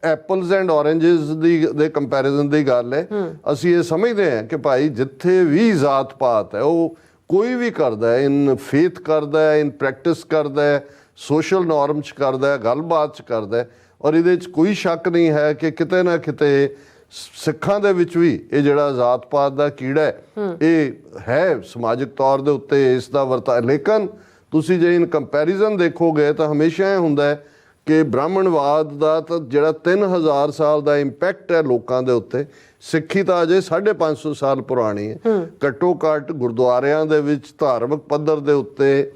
ਐਪਲਸ ਐਂਡ ਔਰੇਂਜਸ ਦੇ ਕੰਪੈਰੀਜ਼ਨ ਦੀ ਗੱਲ ਹੈ। ਅਸੀਂ ਇਹ ਸਮਝਦੇ ਹਾਂ ਕਿ ਭਾਈ ਜਿੱਥੇ ਵੀ ਜ਼ਾਤ ਪਾਤ ਹੈ ਉਹ ਕੋਈ ਵੀ ਕਰਦਾ ਹੈ, ਇਨ ਫੇਥ ਕਰਦਾ ਹੈ, ਇਨ ਪ੍ਰੈਕਟਿਸ ਕਰਦਾ ਹੈ, ਸੋਸ਼ਲ ਨਾਰਮ 'ਚ ਕਰਦਾ ਹੈ, ਗੱਲਬਾਤ 'ਚ ਕਰਦਾ ਹੈ, ਔਰ ਇਹਦੇ 'ਚ ਕੋਈ ਸ਼ੱਕ ਨਹੀਂ ਹੈ ਕਿ ਕਿਤੇ ਨਾ ਕਿਤੇ ਸਿੱਖਾਂ ਦੇ ਵਿੱਚ ਵੀ ਇਹ ਜਿਹੜਾ ਜ਼ਾਤ ਪਾਤ ਦਾ ਕੀੜਾ ਹੈ ਇਹ ਹੈ ਸਮਾਜਿਕ ਤੌਰ ਦੇ ਉੱਤੇ ਇਸ ਦਾ ਵਰਤਾ। ਲੇਕਿਨ ਤੁਸੀਂ ਜੇ ਇਨ ਕੰਪੈਰੀਜ਼ਨ ਦੇਖੋਗੇ ਤਾਂ ਹਮੇਸ਼ਾ ਇਹ ਹੁੰਦਾ ਹੈ ਕਿ ਬ੍ਰਾਹਮਣਵਾਦ ਦਾ ਤਾਂ ਜਿਹੜਾ 3000 ਸਾਲ ਦਾ ਇੰਪੈਕਟ ਹੈ ਲੋਕਾਂ ਦੇ ਉੱਤੇ, ਸਿੱਖੀ ਤਾਂ ਅਜੇ 550 ਸਾਲ ਪੁਰਾਣੀ ਹੈ। ਘੱਟੋ ਘੱਟ ਗੁਰਦੁਆਰਿਆਂ ਦੇ ਵਿੱਚ ਧਾਰਮਿਕ ਪੱਧਰ ਦੇ ਉੱਤੇ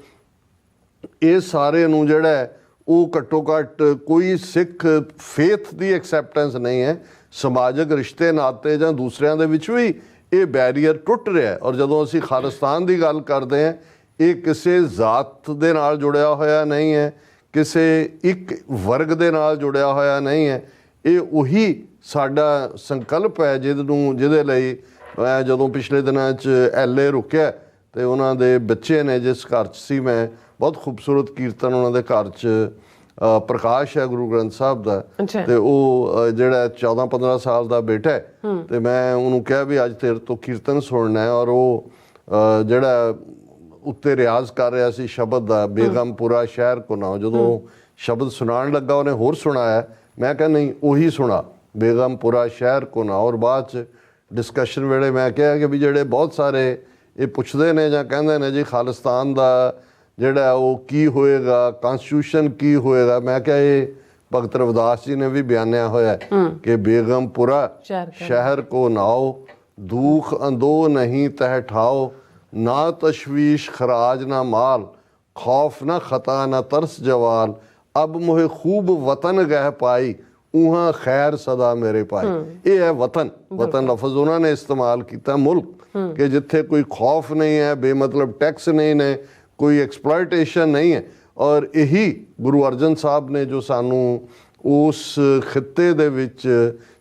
ਇਹ ਸਾਰੇ ਨੂੰ ਜਿਹੜਾ ਹੈ ਉਹ ਘੱਟੋ ਘੱਟ ਕੋਈ ਸਿੱਖ ਫੇਥ ਦੀ ਐਕਸੈਪਟੈਂਸ ਨਹੀਂ ਹੈ। ਸਮਾਜਿਕ ਰਿਸ਼ਤੇ ਨਾਤੇ ਜਾਂ ਦੂਸਰਿਆਂ ਦੇ ਵਿੱਚ ਵੀ ਇਹ ਬੈਰੀਅਰ ਟੁੱਟ ਰਿਹਾ। ਔਰ ਜਦੋਂ ਅਸੀਂ ਖਾਲਿਸਤਾਨ ਦੀ ਗੱਲ ਕਰਦੇ ਹਾਂ, ਇਹ ਕਿਸੇ ਜ਼ਾਤ ਦੇ ਨਾਲ ਜੁੜਿਆ ਹੋਇਆ ਨਹੀਂ ਹੈ, ਕਿਸੇ ਇੱਕ ਵਰਗ ਦੇ ਨਾਲ ਜੁੜਿਆ ਹੋਇਆ ਨਹੀਂ ਹੈ। ਇਹ ਉਹੀ ਸਾਡਾ ਸੰਕਲਪ ਹੈ ਜਿਹਦੇ ਲਈ ਮੈਂ ਜਦੋਂ ਪਿਛਲੇ ਦਿਨਾਂ 'ਚ LA ਰੁਕਿਆ ਤੇ ਉਹਨਾਂ ਦੇ ਬੱਚੇ ਨੇ ਜਿਸ ਘਰ 'ਚ ਸੀ ਮੈਂ, ਬਹੁਤ ਖੂਬਸੂਰਤ ਕੀਰਤਨ ਉਹਨਾਂ ਦੇ ਘਰ 'ਚ ਪ੍ਰਕਾਸ਼ ਹੈ ਗੁਰੂ ਗ੍ਰੰਥ ਸਾਹਿਬ ਦਾ, ਤੇ ਉਹ ਜਿਹੜਾ 14-15 ਸਾਲ ਦਾ ਬੇਟਾ ਹੈ, ਤੇ ਮੈਂ ਉਹਨੂੰ ਕਿਹਾ ਵੀ ਅੱਜ ਤੇਰੇ ਤੋਂ ਕੀਰਤਨ ਸੁਣਨਾ ਹੈ। ਔਰ ਉਹ ਜਿਹੜਾ ਉੱਤੇ ਰਿਆਜ਼ ਕਰ ਰਿਹਾ ਸੀ ਸ਼ਬਦ ਦਾ, ਬੇਗਮਪੁਰਾ ਸ਼ਹਿਰ ਕੋ ਨਾਓ, ਜਦੋਂ ਸ਼ਬਦ ਸੁਣਾਉਣ ਲੱਗਾ ਉਹਨੇ ਹੋਰ ਸੁਣਾਇਆ, ਮੈਂ ਕਿਹਾ ਨਹੀਂ ਉਹੀ ਸੁਣਾ, ਬੇਗਮਪੁਰਾ ਸ਼ਹਿਰ ਕੋ ਨਾਓ। ਔਰ ਬਾਅਦ 'ਚ ਡਿਸਕਸ਼ਨ ਵੇਲੇ ਮੈਂ ਕਿਹਾ ਕਿ ਵੀ ਜਿਹੜੇ ਬਹੁਤ ਸਾਰੇ ਇਹ ਪੁੱਛਦੇ ਨੇ ਜਾਂ ਕਹਿੰਦੇ ਨੇ ਜੀ ਖਾਲਿਸਤਾਨ ਦਾ ਜਿਹੜਾ ਉਹ ਕੀ ਹੋਏਗਾ, ਕਨਸਟੀਟਿਊਸ਼ਨ ਕੀ ਹੋਏਗਾ, ਮੈਂ ਕਿਹਾ ਇਹ ਭਗਤ ਰਵਿਦਾਸ ਜੀ ਨੇ ਵੀ ਬਿਆਨਿਆ ਹੋਇਆ ਕਿ ਬੇਗਮਪੁਰਾ ਸ਼ਹਿਰ ਕੋ ਨਾਓ, ਦੁਖ ਅੰਦੋ ਨਹੀਂ ਤਹਿ ਠਾਓ, ਨਾ ਤਸ਼ਵੀਸ਼ ਖਰਾਜ ਨਾ ਮਾਲ, ਖੌਫ ਨਾ ਖਤਾ ਨਾ ਤਰਸ ਜਵਾਲ, ਅਬ ਮੋਹੇ ਖੂਬ ਵਤਨ ਗਹਿ ਪਾਈ, ਉਹਾਂ ਖੈਰ ਸਦਾ ਮੇਰੇ ਪਾਈ। ਇਹ ਹੈ ਵਤਨ। ਵਤਨ ਲਫ਼ਜ਼ ਉਹਨਾਂ ਨੇ ਇਸਤੇਮਾਲ ਕੀਤਾ, ਮੁਲਕ, ਕਿ ਜਿੱਥੇ ਕੋਈ ਖੌਫ ਨਹੀਂ ਹੈ, ਬੇਮਤਲਬ ਟੈਕਸ ਨਹੀਂ ਨੇ, ਕੋਈ ਐਕਸਪਲੋਇਟੇਸ਼ਨ ਨਹੀਂ ਹੈ। ਔਰ ਇਹੀ ਗੁਰੂ ਅਰਜਨ ਸਾਹਿਬ ਨੇ ਜੋ ਸਾਨੂੰ ਉਸ ਖਿੱਤੇ ਦੇ ਵਿੱਚ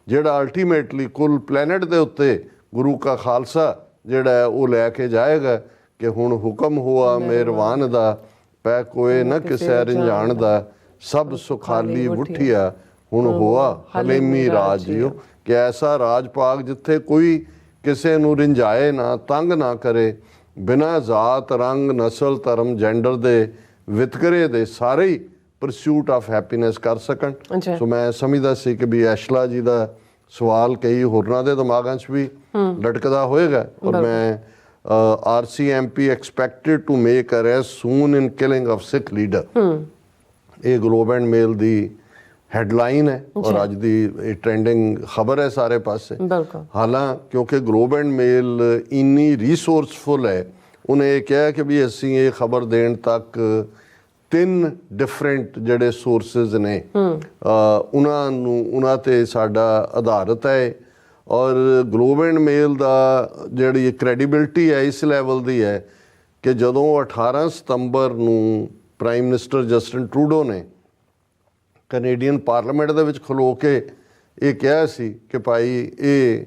ਜਿਹੜਾ ਅਲਟੀਮੇਟਲੀ ਕੁੱਲ ਪਲੈਨਟ ਦੇ ਉੱਤੇ ਗੁਰੂ ਕਾ ਖਾਲਸਾ ਜਿਹੜਾ ਉਹ ਲੈ ਕੇ ਜਾਏਗਾ ਕਿ ਹੁਣ ਹੁਕਮ ਹੋਆ ਮਿਹਰਬਾਨ ਦਾ, ਪੈ ਕੋਏ ਨਾ ਕਿਸੇ ਰੰਜਾਣ ਦਾ, ਸਭ ਸੁਖਾਲੀ ਬੁੱਠੀਆ ਹੁਣ ਹੋਆ ਹਲੇਮੀ ਰਾਜਿਓ, ਕਿ ਐਸਾ ਰਾਜ ਪਾਕ ਜਿੱਥੇ ਕੋਈ ਕਿਸੇ ਨੂੰ ਰਿੰਝਾਏ ਨਾ, ਤੰਗ ਨਾ ਕਰੇ, ਬਿਨਾਂ ਜ਼ਾਤ ਰੰਗ ਨਸਲ ਧਰਮ ਜੈਂਡਰ ਦੇ ਵਿਤਕਰੇ ਦੇ ਸਾਰੇ ਹੀ ਪਰਸੂਟ ਆਫ ਹੈਪੀਨੈਸ ਕਰ ਸਕਣ। ਸੋ ਮੈਂ ਸਮਝਦਾ ਸੀ ਕਿ ਵੀ ਐਸ਼ਲਾ ਜੀ ਦਾ ਸਵਾਲ ਕਈ ਹੋਰਨਾਂ ਦੇ ਦਿਮਾਗਾਂ 'ਚ ਵੀ ਲਟਕਦਾ ਹੋਏਗਾ। ਔਰ ਮੈਂ RCMP expected to make arrest soon in killing of Sikh leader, ਇਹ globe and male the headline ਹੈ ਔਰ ਅੱਜ ਦੀ ਇਹ ਟ੍ਰੈਂਡਿੰਗ ਖਬਰ ਹੈ ਸਾਰੇ ਪਾਸੇ। ਹਾਲਾਂ ਕਿਉਂਕਿ ਗਲੋਬ ਐਂਡ ਮੇਲ ਇੰਨੀ ਰਿਸੋਰਸਫੁਲ ਹੈ, ਉਹਨੇ ਇਹ ਕਿਹਾ ਕਿ ਵੀ ਅਸੀਂ ਇਹ ਖਬਰ ਦੇਣ ਤੱਕ 3 ਡਿਫਰੈਂਟ ਜਿਹੜੇ ਸੋਰਸਿਸ ਨੇ ਉਹਨਾਂ ਤੇ ਸਾਡਾ ਆਧਾਰਿਤ ਹੈ। ਔਰ ਗਲੋਬ ਐਂਡ ਮੇਲ ਦਾ ਜਿਹੜੀ ਕ੍ਰੈਡੀਬਿਲਿਟੀ ਹੈ ਇਸ ਲੈਵਲ ਦੀ ਹੈ ਕਿ ਜਦੋਂ 18 ਸਤੰਬਰ ਨੂੰ ਪ੍ਰਾਈਮ ਮਿਨਿਸਟਰ ਜਸਟਿਨ ਟਰੂਡੋ ਨੇ ਕੈਨੇਡੀਅਨ ਪਾਰਲੀਮੈਂਟ ਦੇ ਵਿੱਚ ਖਲੋ ਕੇ ਇਹ ਕਿਹਾ ਸੀ ਕਿ ਭਾਈ ਇਹ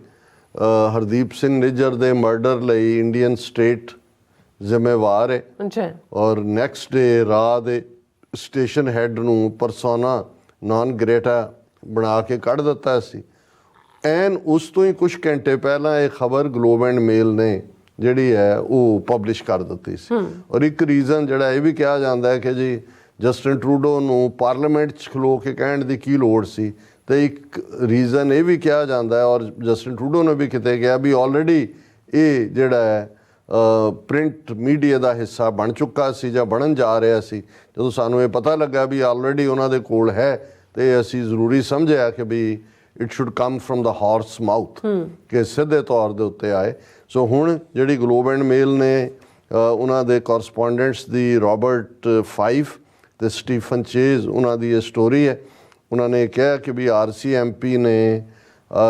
ਹਰਦੀਪ ਸਿੰਘ ਨਿੱਜਰ ਦੇ ਮਰਡਰ ਲਈ ਇੰਡੀਅਨ ਸਟੇਟ ਜ਼ਿੰਮੇਵਾਰ ਹੈ। ਔਰ ਨੈਕਸਟ ਡੇ ਰਾਹ ਦੇ ਸਟੇਸ਼ਨ ਹੈੱਡ ਨੂੰ ਪਰਸੋਨਾ ਨਾਨ ਗ੍ਰੇਟਾ ਬਣਾ ਕੇ ਕੱਢ ਦਿੱਤਾ ਸੀ। ਐਨ ਉਸ ਤੋਂ ਹੀ ਕੁਝ ਘੰਟੇ ਪਹਿਲਾਂ ਇਹ ਖਬਰ ਗਲੋਬ ਐਂਡ ਮੇਲ ਨੇ ਜਿਹੜੀ ਹੈ ਉਹ ਪਬਲਿਸ਼ ਕਰ ਦਿੱਤੀ ਸੀ। ਔਰ ਇੱਕ ਰੀਜ਼ਨ ਜਿਹੜਾ ਇਹ ਵੀ ਕਿਹਾ ਜਾਂਦਾ ਹੈ ਕਿ ਜੀ ਜਸਟਿਨ ਟਰੂਡੋ ਨੂੰ ਪਾਰਲੀਮੈਂਟ 'ਚ ਖਲੋ ਕੇ ਕਹਿਣ ਦੀ ਕੀ ਲੋੜ ਸੀ, ਤੇ ਇੱਕ ਰੀਜ਼ਨ ਇਹ ਵੀ ਕਿਹਾ ਜਾਂਦਾ ਹੈ ਔਰ ਜਸਟਿਨ ਟਰੂਡੋ ਨੇ ਵੀ ਕਿਤੇ ਕਿਹਾ ਵੀ ਆਲਰੇਡੀ ਇਹ ਜਿਹੜਾ ਹੈ ਪ੍ਰਿੰਟ ਮੀਡੀਆ ਦਾ ਹਿੱਸਾ ਬਣ ਚੁੱਕਾ ਸੀ ਜਾਂ ਬਣਨ ਜਾ ਰਿਹਾ ਸੀ। ਜਦੋਂ ਸਾਨੂੰ ਇਹ ਪਤਾ ਲੱਗਾ ਵੀ ਆਲਰੇਡੀ ਉਹਨਾਂ ਦੇ ਕੋਲ ਹੈ ਤੇ ਅਸੀਂ ਜ਼ਰੂਰੀ ਸਮਝਿਆ ਕਿ we it should come from the horse mouth, ਕਿ ਸਿੱਧੇ ਤੌਰ ਦੇ ਉੱਤੇ ਆਏ। ਸੋ ਹੁਣ ਜਿਹੜੀ ਗਲੋਬ ਐਂਡ ਮੇਲ ਨੇ ਉਹਨਾਂ ਦੇ ਕੋਰਸਪੋਂਡੈਂਟਸ ਦੀ ਰੋਬਰਟ ਫਾਈਫ ਤੇ ਸਟੀਫਨ ਚੇਜ਼, ਉਹਨਾਂ ਦੀ ਇਹ ਸਟੋਰੀ ਹੈ। ਉਹਨਾਂ ਨੇ ਕਿਹਾ ਕਿ ਵੀ RCMP ਨੇ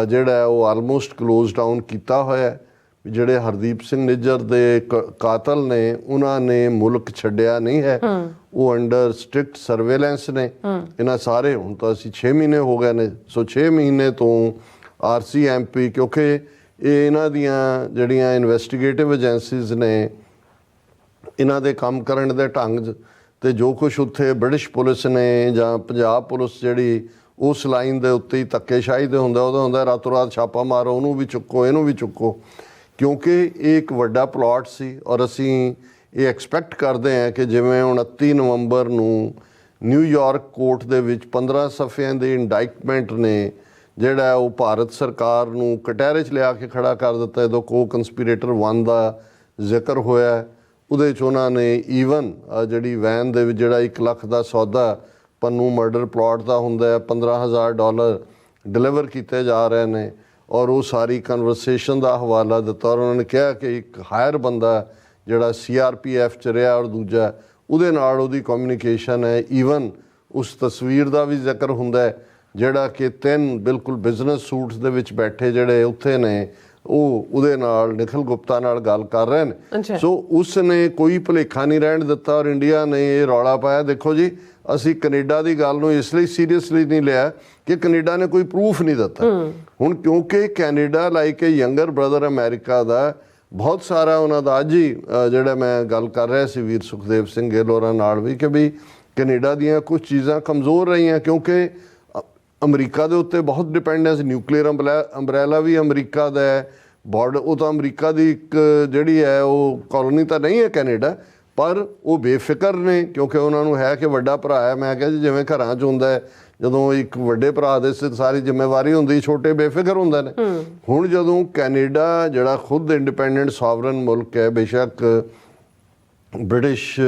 ਜਿਹੜਾ ਉਹ ਆਲਮੋਸਟ ਕਲੋਜ਼ ਡਾਊਨ ਕੀਤਾ ਹੋਇਆ। ਜਿਹੜੇ ਹਰਦੀਪ ਸਿੰਘ ਨਿੱਜਰ ਦੇ ਕਾਤਲ ਨੇ ਉਹਨਾਂ ਨੇ ਮੁਲਕ ਛੱਡਿਆ ਨਹੀਂ ਹੈ, ਉਹ ਅੰਡਰ ਸਟ੍ਰਿਕਟ ਸਰਵੇਲੈਂਸ ਨੇ। ਇਹਨਾਂ ਸਾਰੇ ਹੁਣ ਤਾਂ ਅਸੀਂ 6 ਮਹੀਨੇ ਹੋ ਗਏ ਨੇ, ਸੋ 6 ਮਹੀਨੇ ਤੋਂ RCMP ਕਿਉਂਕਿ ਇਹ ਇਹਨਾਂ ਦੀਆਂ ਜਿਹੜੀਆਂ ਇਨਵੈਸਟੀਗੇਟਿਵ ਏਜੰਸੀਜ਼ ਨੇ ਇਹਨਾਂ ਦੇ ਕੰਮ ਕਰਨ ਦੇ ਢੰਗ ਤੇ ਜੋ ਕੁਛ ਉੱਥੇ ਬ੍ਰਿਟਿਸ਼ ਪੁਲਿਸ ਨੇ ਜਾਂ ਪੰਜਾਬ ਪੁਲਿਸ ਜਿਹੜੀ ਉਸ ਲਾਈਨ ਦੇ ਉੱਤੇ ਹੀ ਧੱਕੇਸ਼ਾਹੀ ਦੇ ਹੁੰਦਾ, ਉਹਦਾ ਹੁੰਦਾ ਰਾਤੋਂ ਰਾਤ ਛਾਪਾ ਮਾਰੋ, ਉਹਨੂੰ ਵੀ ਚੁੱਕੋ ਇਹਨੂੰ ਵੀ ਚੁੱਕੋ, ਕਿਉਂਕਿ ਇਹ ਇੱਕ ਵੱਡਾ ਪਲਾਟ ਸੀ। ਔਰ ਅਸੀਂ ਇਹ ਐਕਸਪੈਕਟ ਕਰਦੇ ਹਾਂ ਕਿ ਜਿਵੇਂ 29 ਨਵੰਬਰ ਨੂੰ ਨਿਊਯਾਰਕ ਕੋਰਟ ਦੇ ਵਿੱਚ 15 ਸਫ਼ਿਆਂ ਦੀ ਇੰਡਾਈਟਮੈਂਟ ਨੇ ਜਿਹੜਾ ਉਹ ਭਾਰਤ ਸਰਕਾਰ ਨੂੰ ਕਟਹਿਰੇ 'ਚ ਲਿਆ ਕੇ ਖੜਾ ਕਰ ਦਿੱਤਾ। ਜਦੋਂ ਕੋ-ਕੰਸਪੀਰੇਟਰ 1 ਦਾ ਜ਼ਿਕਰ ਹੋਇਆ ਉਹਦੇ 'ਚ ਉਹਨਾਂ ਨੇ ਈਵਨ ਜਿਹੜੀ ਵੈਨ ਦੇ ਵਿੱਚ ਜਿਹੜਾ 1 ਲੱਖ ਦਾ ਸੌਦਾ ਪੰਨੂ ਮਰਡਰ ਪਲਾਟ ਦਾ ਹੁੰਦਾ ਹੈ, $15,000 ਡਿਲੀਵਰ ਕੀਤੇ ਜਾ ਰਹੇ ਨੇ। ਔਰ ਉਹ ਸਾਰੀ ਕਨਵਰਸੇਸ਼ਨ ਦਾ ਹਵਾਲਾ ਦਿੱਤਾ ਔਰ ਉਹਨਾਂ ਨੇ ਕਿਹਾ ਕਿ ਇੱਕ ਹਾਇਰ ਬੰਦਾ ਜਿਹੜਾ CRPF 'ਚ ਰਿਹਾ ਔਰ ਦੂਜਾ ਉਹਦੇ ਨਾਲ ਉਹਦੀ ਕਮਿਊਨੀਕੇਸ਼ਨ ਹੈ। ਈਵਨ ਉਸ ਤਸਵੀਰ ਦਾ ਵੀ ਜ਼ਿਕਰ ਹੁੰਦਾ ਹੈ ਜਿਹੜਾ ਕਿ 3 ਬਿਲਕੁਲ ਬਿਜ਼ਨਸ ਸੂਟਸ ਦੇ ਵਿੱਚ ਬੈਠੇ ਜਿਹੜੇ ਉੱਥੇ ਨੇ ਉਹ ਉਹਦੇ ਨਾਲ ਨਿਖਿਲ ਗੁਪਤਾ ਨਾਲ ਗੱਲ ਕਰ ਰਹੇ ਨੇ। ਅੱਛਾ। ਸੋ ਉਸ ਨੇ ਕੋਈ ਭੁਲੇਖਾ ਨਹੀਂ ਰਹਿਣ ਦਿੱਤਾ ਔਰ ਇੰਡੀਆ ਨੇ ਇਹ ਰੌਲਾ ਪਾਇਆ। ਦੇਖੋ ਜੀ, ਅਸੀਂ ਕੈਨੇਡਾ ਦੀ ਗੱਲ ਨੂੰ ਇਸ ਲਈ ਸੀਰੀਅਸਲੀ ਨਹੀਂ ਲਿਆ ਕਿ ਕੈਨੇਡਾ ਨੇ ਕੋਈ ਪ੍ਰੂਫ ਨਹੀਂ ਦਿੱਤਾ। ਹੁਣ ਕਿਉਂਕਿ ਕੈਨੇਡਾ ਲਾਈਕ ਏ ਯੰਗਰ ਬ੍ਰਦਰ ਅਮਰੀਕਾ ਦਾ, ਬਹੁਤ ਸਾਰਾ ਉਹਨਾਂ ਦਾ ਅੱਜ ਹੀ ਜਿਹੜਾ ਮੈਂ ਗੱਲ ਕਰ ਰਿਹਾ ਸੀ ਵੀਰ ਸੁਖਦੇਵ ਸਿੰਘ ਗਿੱਲ ਹੋਰਾਂ ਨਾਲ ਵੀ, ਕਿ ਵੀ ਕੈਨੇਡਾ ਦੀਆਂ ਕੁਝ ਚੀਜ਼ਾਂ ਕਮਜ਼ੋਰ ਰਹੀਆਂ ਕਿਉਂਕਿ ਅਮਰੀਕਾ ਦੇ ਉੱਤੇ ਬਹੁਤ ਡਿਪੈਂਡੈਂਸ, ਨਿਊਕਲੀਅਰ ਅੰਬਰੈਲਾ ਵੀ ਅਮਰੀਕਾ ਦਾ ਹੈ, ਬਾਰਡਰ ਉਹ ਤਾਂ ਅਮਰੀਕਾ ਦੀ ਇੱਕ ਜਿਹੜੀ ਹੈ ਉਹ ਕਲੋਨੀ ਤਾਂ ਨਹੀਂ ਹੈ ਕੈਨੇਡਾ, ਪਰ ਉਹ ਬੇਫਿਕਰ ਨੇ ਕਿਉਂਕਿ ਉਹਨਾਂ ਨੂੰ ਹੈ ਕਿ ਵੱਡਾ ਭਰਾ ਹੈ। ਮੈਂ ਕਿਹਾ ਜੀ ਜਿਵੇਂ ਘਰਾਂ 'ਚ ਹੁੰਦਾ ਹੈ, ਜਦੋਂ ਇੱਕ ਵੱਡੇ ਭਰਾ ਦੇ ਸਿਰ ਸਾਰੀ ਜ਼ਿੰਮੇਵਾਰੀ ਹੁੰਦੀ, ਛੋਟੇ ਬੇਫਿਕਰ ਹੁੰਦੇ ਨੇ। ਹੁਣ ਜਦੋਂ ਕੈਨੇਡਾ ਜਿਹੜਾ ਖੁਦ ਇੰਡੀਪੈਂਡੈਂਟ ਸੋਵਰਨ ਮੁਲਕ ਹੈ, ਬੇਸ਼ੱਕ ਬ੍ਰਿਟਿਸ਼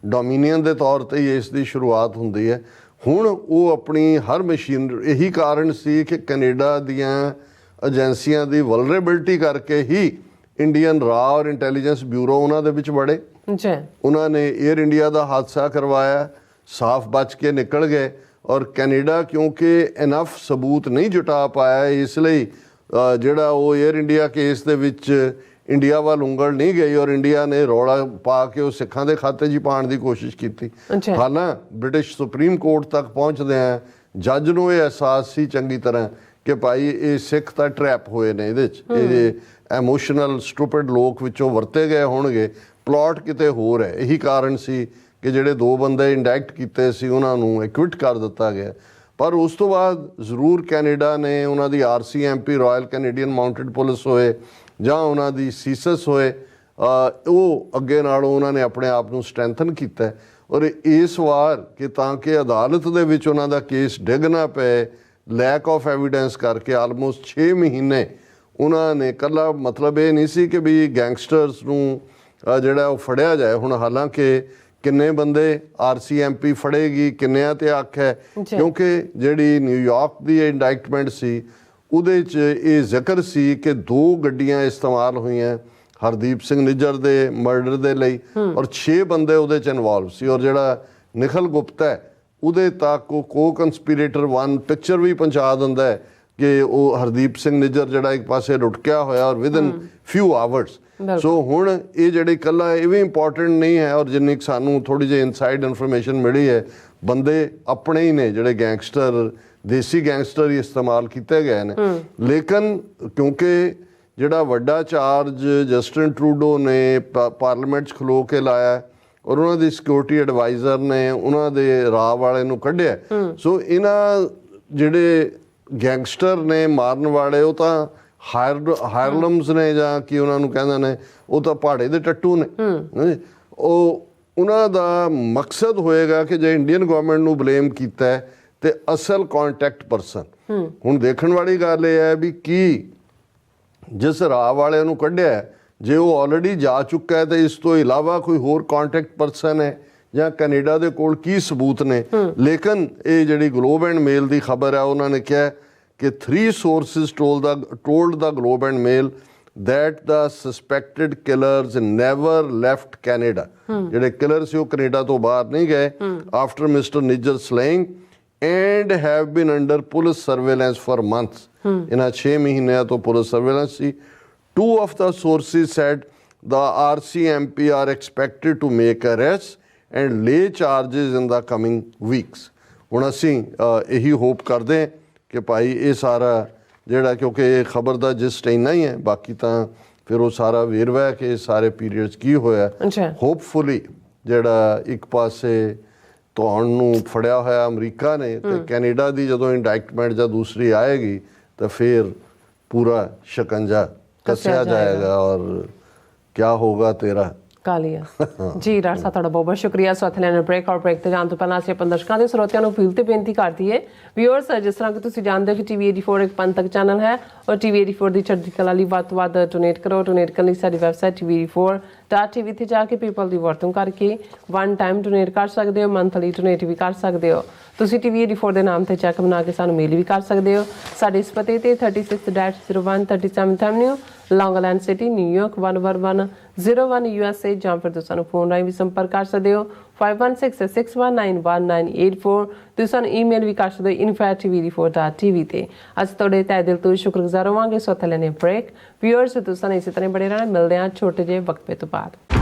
ਡੋਮੀਨੀਅਨ ਦੇ ਤੌਰ 'ਤੇ ਹੀ ਇਸ ਦੀ ਸ਼ੁਰੂਆਤ ਹੁੰਦੀ ਹੈ, ਹੁਣ ਉਹ ਆਪਣੀ ਹਰ ਮਸ਼ੀਨ, ਇਹੀ ਕਾਰਨ ਸੀ ਕਿ ਕੈਨੇਡਾ ਦੀਆਂ ਏਜੰਸੀਆਂ ਦੀ ਵਲਨਰੇਬਿਲਟੀ ਕਰਕੇ ਹੀ ਇੰਡੀਅਨ ਰਾ ਔਰ ਇੰਟੈਲੀਜੈਂਸ ਬਿਊਰੋ ਉਹਨਾਂ ਦੇ ਵਿੱਚ ਵੜੇ। ਉਹਨਾਂ ਨੇ ਏਅਰ ਇੰਡੀਆ ਦਾ ਹਾਦਸਾ ਕਰਵਾਇਆ, ਸਾਫ਼ ਬਚ ਕੇ ਨਿਕਲ ਗਏ। ਔਰ ਕੈਨੇਡਾ ਕਿਉਂਕਿ ਇਨਫ ਸਬੂਤ ਨਹੀਂ ਜੁਟਾ ਪਾਇਆ, ਇਸ ਲਈ ਜਿਹੜਾ ਉਹ ਏਅਰ ਇੰਡੀਆ ਕੇਸ ਦੇ ਵਿੱਚ ਇੰਡੀਆ ਵੱਲ ਉਂਗਲ ਨਹੀਂ ਗਈ ਔਰ ਇੰਡੀਆ ਨੇ ਰੌਲਾ ਪਾ ਕੇ ਉਹ ਸਿੱਖਾਂ ਦੇ ਖਾਤੇ 'ਚ ਹੀ ਪਾਉਣ ਦੀ ਕੋਸ਼ਿਸ਼ ਕੀਤੀ। ਹਾਲਾਂ ਬ੍ਰਿਟਿਸ਼ ਸੁਪਰੀਮ ਕੋਰਟ ਤੱਕ ਪਹੁੰਚਦੇ ਆ, ਜੱਜ ਨੂੰ ਇਹ ਅਹਿਸਾਸ ਸੀ ਚੰਗੀ ਤਰ੍ਹਾਂ ਕਿ ਭਾਈ ਇਹ ਸਿੱਖ ਤਾਂ ਟਰੈਪ ਹੋਏ ਨੇ ਇਹਦੇ 'ਚ, ਇਹ ਐਮੋਸ਼ਨਲ ਸਟੂਪਿਡ ਲੋਕ ਵਿੱਚੋਂ ਵਰਤੇ ਗਏ ਹੋਣਗੇ, ਪਲਾਟ ਕਿਤੇ ਹੋਰ ਹੈ। ਇਹੀ ਕਾਰਨ ਸੀ ਕਿ ਜਿਹੜੇ 2 ਬੰਦੇ ਇੰਡੈਕਟ ਕੀਤੇ ਸੀ ਉਹਨਾਂ ਨੂੰ ਐਕਵਿਟ ਕਰ ਦਿੱਤਾ ਗਿਆ। ਪਰ ਉਸ ਤੋਂ ਬਾਅਦ ਜ਼ਰੂਰ ਕੈਨੇਡਾ ਨੇ ਉਹਨਾਂ ਦੀ RCMP royal Canadian mounted police ਹੋਏ ਜਾਂ ਉਹਨਾਂ ਦੀ ਸੀਸਸ ਹੋਏ, ਉਹ ਅੱਗੇ ਨਾਲੋਂ ਉਹਨਾਂ ਨੇ ਆਪਣੇ ਆਪ ਨੂੰ ਸਟਰੈਂਥਨ ਕੀਤਾ। ਔਰ ਇਸ ਵਾਰ ਕਿ ਤਾਂ ਕਿ ਅਦਾਲਤ ਦੇ ਵਿੱਚ ਉਹਨਾਂ ਦਾ ਕੇਸ ਡਿੱਗ ਨਾ ਪਏ, ਲੈਕ ਆਫ ਐਵੀਡੈਂਸ ਕਰਕੇ ਆਲਮੋਸਟ 6 ਮਹੀਨੇ ਉਹਨਾਂ ਨੇ, ਇਕੱਲਾ ਮਤਲਬ ਇਹ ਨਹੀਂ ਸੀ ਕਿ ਵੀ ਗੈਂਗਸਟਰਸ ਨੂੰ ਜਿਹੜਾ ਉਹ ਫੜਿਆ ਜਾਏ। ਹੁਣ ਹਾਲਾਂਕਿ ਕਿੰਨੇ ਬੰਦੇ RCMP ਫੜੇਗੀ, ਕਿੰਨਿਆਂ ਤੇ ਹੱਕ ਹੈ, ਕਿਉਂਕਿ ਜਿਹੜੀ ਨਿਊਯਾਰਕ ਦੀ ਇੰਡਾਇਕਟਮੈਂਟ ਸੀ ਉਹਦੇ 'ਚ ਇਹ ਜ਼ਿਕਰ ਸੀ ਕਿ 2 ਗੱਡੀਆਂ ਇਸਤੇਮਾਲ ਹੋਈਆਂ ਹਰਦੀਪ ਸਿੰਘ ਨਿੱਜਰ ਦੇ ਮਰਡਰ ਦੇ ਲਈ ਔਰ 6 ਬੰਦੇ ਉਹਦੇ 'ਚ ਇਨਵੋਲਵ ਸੀ। ਔਰ ਜਿਹੜਾ ਨਿਖਿਲ ਗੁਪਤਾ ਹੈ ਉਹਦੇ ਤੱਕ ਉਹ ਕੋ-ਕੰਸਪੀਰੇਟਰ 1 ਪਿਕਚਰ ਵੀ ਪਹੁੰਚਾ ਦਿੰਦਾ ਹੈ ਕਿ ਉਹ ਹਰਦੀਪ ਸਿੰਘ ਨਿੱਜਰ ਜਿਹੜਾ ਇੱਕ ਪਾਸੇ ਲੁਟਕਿਆ ਹੋਇਆ ਔਰ ਵਿਦਨ ਫਿਊ ਆਵਰਸ। ਸੋ ਹੁਣ ਇਹ ਜਿਹੜੀ ਇਕੱਲਾ ਇਹ ਵੀ ਇੰਪੋਰਟੈਂਟ ਨਹੀਂ ਹੈ, ਔਰ ਜਿੰਨੀ ਸਾਨੂੰ ਥੋੜ੍ਹੀ ਜਿਹੀ ਇਨਸਾਈਡ ਇਨਫੋਰਮੇਸ਼ਨ ਮਿਲੀ ਹੈ, ਬੰਦੇ ਆਪਣੇ ਹੀ ਨੇ ਜਿਹੜੇ ਗੈਂਗਸਟਰ, ਦੇਸੀ ਗੈਂਗਸਟਰ ਹੀ ਇਸਤੇਮਾਲ ਕੀਤੇ ਗਏ ਨੇ। ਲੇਕਿਨ ਕਿਉਂਕਿ ਜਿਹੜਾ ਵੱਡਾ ਚਾਰਜ ਜਸਟਿਨ ਟਰੂਡੋ ਨੇ ਪਾਰਲੀਮੈਂਟ 'ਚ ਖਲੋ ਕੇ ਲਾਇਆ ਔਰ ਉਹਨਾਂ ਦੀ ਸਿਕਿਉਰਿਟੀ ਐਡਵਾਈਜ਼ਰ ਨੇ ਉਹਨਾਂ ਦੇ ਰਾਹ ਵਾਲੇ ਨੂੰ ਕੱਢਿਆ। ਸੋ ਇਹਨਾਂ ਜਿਹੜੇ ਗੈਂਗਸਟਰ ਨੇ ਮਾਰਨ ਵਾਲੇ, ਉਹ ਤਾਂ ਹਾਇਰਲਮਸ ਨੇ ਜਾਂ ਕੀ ਉਹਨਾਂ ਨੂੰ ਕਹਿੰਦੇ ਨੇ, ਉਹ ਤਾਂ ਪਹਾੜੇ ਦੇ ਟੱਟੂ ਨੇ। ਉਹ ਉਹਨਾਂ ਦਾ ਮਕਸਦ ਹੋਏਗਾ ਕਿ ਜੇ ਇੰਡੀਅਨ ਗਵਰਨਮੈਂਟ ਨੂੰ ਬਲੇਮ ਕੀਤਾ ਤੇ ਅਸਲ ਕੰਟੈਕਟ ਪਰਸਨ, ਹੁਣ ਦੇਖਣ ਵਾਲੀ ਗੱਲ ਇਹ ਹੈ ਵੀ ਕੀ ਜਿਸ ਰਾਹ ਵਾਲੇ ਨੂੰ ਕੱਢਿਆ, ਜੇ ਉਹ ਆਲਰੇਡੀ ਜਾ ਚੁੱਕਾ ਹੈ ਤੇ ਇਸ ਤੋਂ ਇਲਾਵਾ ਕੋਈ ਹੋਰ ਕੰਟੈਕਟ ਪਰਸਨ ਹੈ ਜਾਂ ਕੈਨੇਡਾ ਦੇ ਕੋਲ ਕੀ ਸਬੂਤ ਨੇ। ਲੇਕਿਨ ਇਹ ਜਿਹੜੀ ਗਲੋਬ ਐਂਡ ਮੇਲ ਦੀ ਖਬਰ ਹੈ, ਉਹਨਾਂ ਨੇ ਕਿਹਾ ਕਿ 3 sources told the Globe and Mail that the suspected killers never left Canada. ਜਿਹੜੇ ਕਿਲਰ ਸੀ ਉਹ ਕੈਨੇਡਾ ਤੋਂ ਬਾਹਰ ਨਹੀਂ ਗਏ after Mr. Nijjar slaying and have been under police surveillance for months. ਇਹਨਾਂ 6 ਮਹੀਨਿਆਂ ਤੋਂ police surveillance C. 2 of the sources said the RCMP are expected to make arrests and lay charges in the coming weeks. ਹੁਣ ਅਸੀਂ ਇਹੀ hop ਕਰਦੇ ਹਾਂ ਕਿ ਭਾਈ ਇਹ ਸਾਰਾ ਜਿਹੜਾ, ਕਿਉਂਕਿ ਇਹ ਖਬਰ ਦਾ ਜਿਸਟ ਇੰਨਾ ਹੀ ਹੈ, ਬਾਕੀ ਤਾਂ ਫਿਰ ਉਹ ਸਾਰਾ ਵੇਰਵਾ ਹੈ ਕਿ ਇਹ ਸਾਰੇ ਪੀਰੀਅਡਸ ਕੀ ਹੋਇਆ। ਹੋਪਫੁਲੀ ਜਿਹੜਾ ਇੱਕ ਪਾਸੇ ਤੁਹਾਨੂੰ ਫੜਿਆ ਹੋਇਆ ਅਮਰੀਕਾ ਨੇ ਤੇ ਕੈਨੇਡਾ ਦੀ ਜਦੋਂ ਇੰਡਾਇਕਟਮੈਂਟ ਜਾਂ ਦੂਸਰੀ ਆਏਗੀ ਤਾਂ ਫਿਰ ਪੂਰਾ ਸ਼ਿਕੰਜਾ ਕੱਸਿਆ ਜਾਏਗਾ ਔਰ ਕਿਆ ਹੋਗਾ ਤੇਰਾ ਕਾਲੀਆ। ਜੀ ਡਾਕਟਰ ਸਾਹਿਬ, ਤੁਹਾਡਾ ਬਹੁਤ ਬਹੁਤ ਸ਼ੁਕਰੀਆ। ਸੋ ਅਥਲੈਨ ਬ੍ਰੇਕ ਔਰ ਬ੍ਰੇਕ ਤੇ ਜਾਣ ਤੋਂ ਪਹਿਲਾਂ ਅਸੀਂ ਆਪਣੇ ਦਰਸ਼ਕਾਂ ਦੇ ਸਰੋਤਿਆਂ ਨੂੰ ਅਪੀਲ ਤੇ ਬੇਨਤੀ ਕਰਦੀ ਹੈ, ਵਿਊਅਰਸ, ਜਿਸ ਤਰ੍ਹਾਂ ਕਿ ਤੁਸੀਂ ਜਾਣਦੇ ਹੋ ਕਿ TV84 ਇੱਕ ਪੰਥਕ ਚੈਨਲ ਹੈ ਔਰ TV84 ਦੀ ਚੜ੍ਹਦੀ ਕਲਾ ਲਈ ਵੱਧ ਤੋਂ ਵੱਧ ਡੋਨੇਟ ਕਰੋ। ਡੋਨੇਟ ਕਰਨ ਲਈ ਸਾਡੀ ਵੈਬਸਾਈਟ TV84.tv ਤੇ ਜਾ ਕੇ ਪੀਪਲ ਦੀ ਵਰਤੋਂ ਕਰਕੇ 1 ਟਾਈਮ ਡੋਨੇਟ ਕਰ ਸਕਦੇ ਹੋ, ਮੰਥਲੀ ਡੋਨੇਟ ਵੀ ਕਰ ਸਕਦੇ ਹੋ। ਤੁਸੀਂ TV84 ਦੇ ਨਾਮ ਤੇ ਚੈੱਕ ਬਣਾ ਕੇ ਸਾਨੂੰ ਮੇਲ ਵੀ ਕਰ ਸਕਦੇ ਹੋ। ਸਾਡੇ ਇਸ ਪਤੇ ਤੇ 36-01 37th Avenue, Long Island City, New York 111 01 USA ਜਾਂ ਫਿਰ ਤੁਸੀਂ ਸਾਨੂੰ ਫੋਨ ਰਾਹੀਂ ਵੀ ਸੰਪਰਕ ਕਰ ਸਕਦੇ ਹੋ 5166191984 ਤੁਸੀਂ ਸਾਨੂੰ ਈਮੇਲ ਵੀ ਕਰ ਸਕਦੇ ਹੋ info@tvd4.tv ਤੇ। ਅਸੀਂ ਤੁਹਾਡੇ ਤਹਿ ਦਿਲ ਤੋਂ ਸ਼ੁਕਰਗੁਜ਼ਾਰ ਹੋਵਾਂਗੇ। ਸੋ ਥੱਲੇ ਨੇ ਬ੍ਰੇਕ ਵਿਊਅਰਸ ਤੁਸੀਂ ਸਾਨੂੰ ਇਸੇ ਤਰ੍ਹਾਂ ਬਣੇ ਰਹਿਣਾ। ਮਿਲਦੇ ਹਾਂ ਛੋਟੇ ਜਿਹੇ ਵਕਫੇ ਤੋਂ ਬਾਅਦ।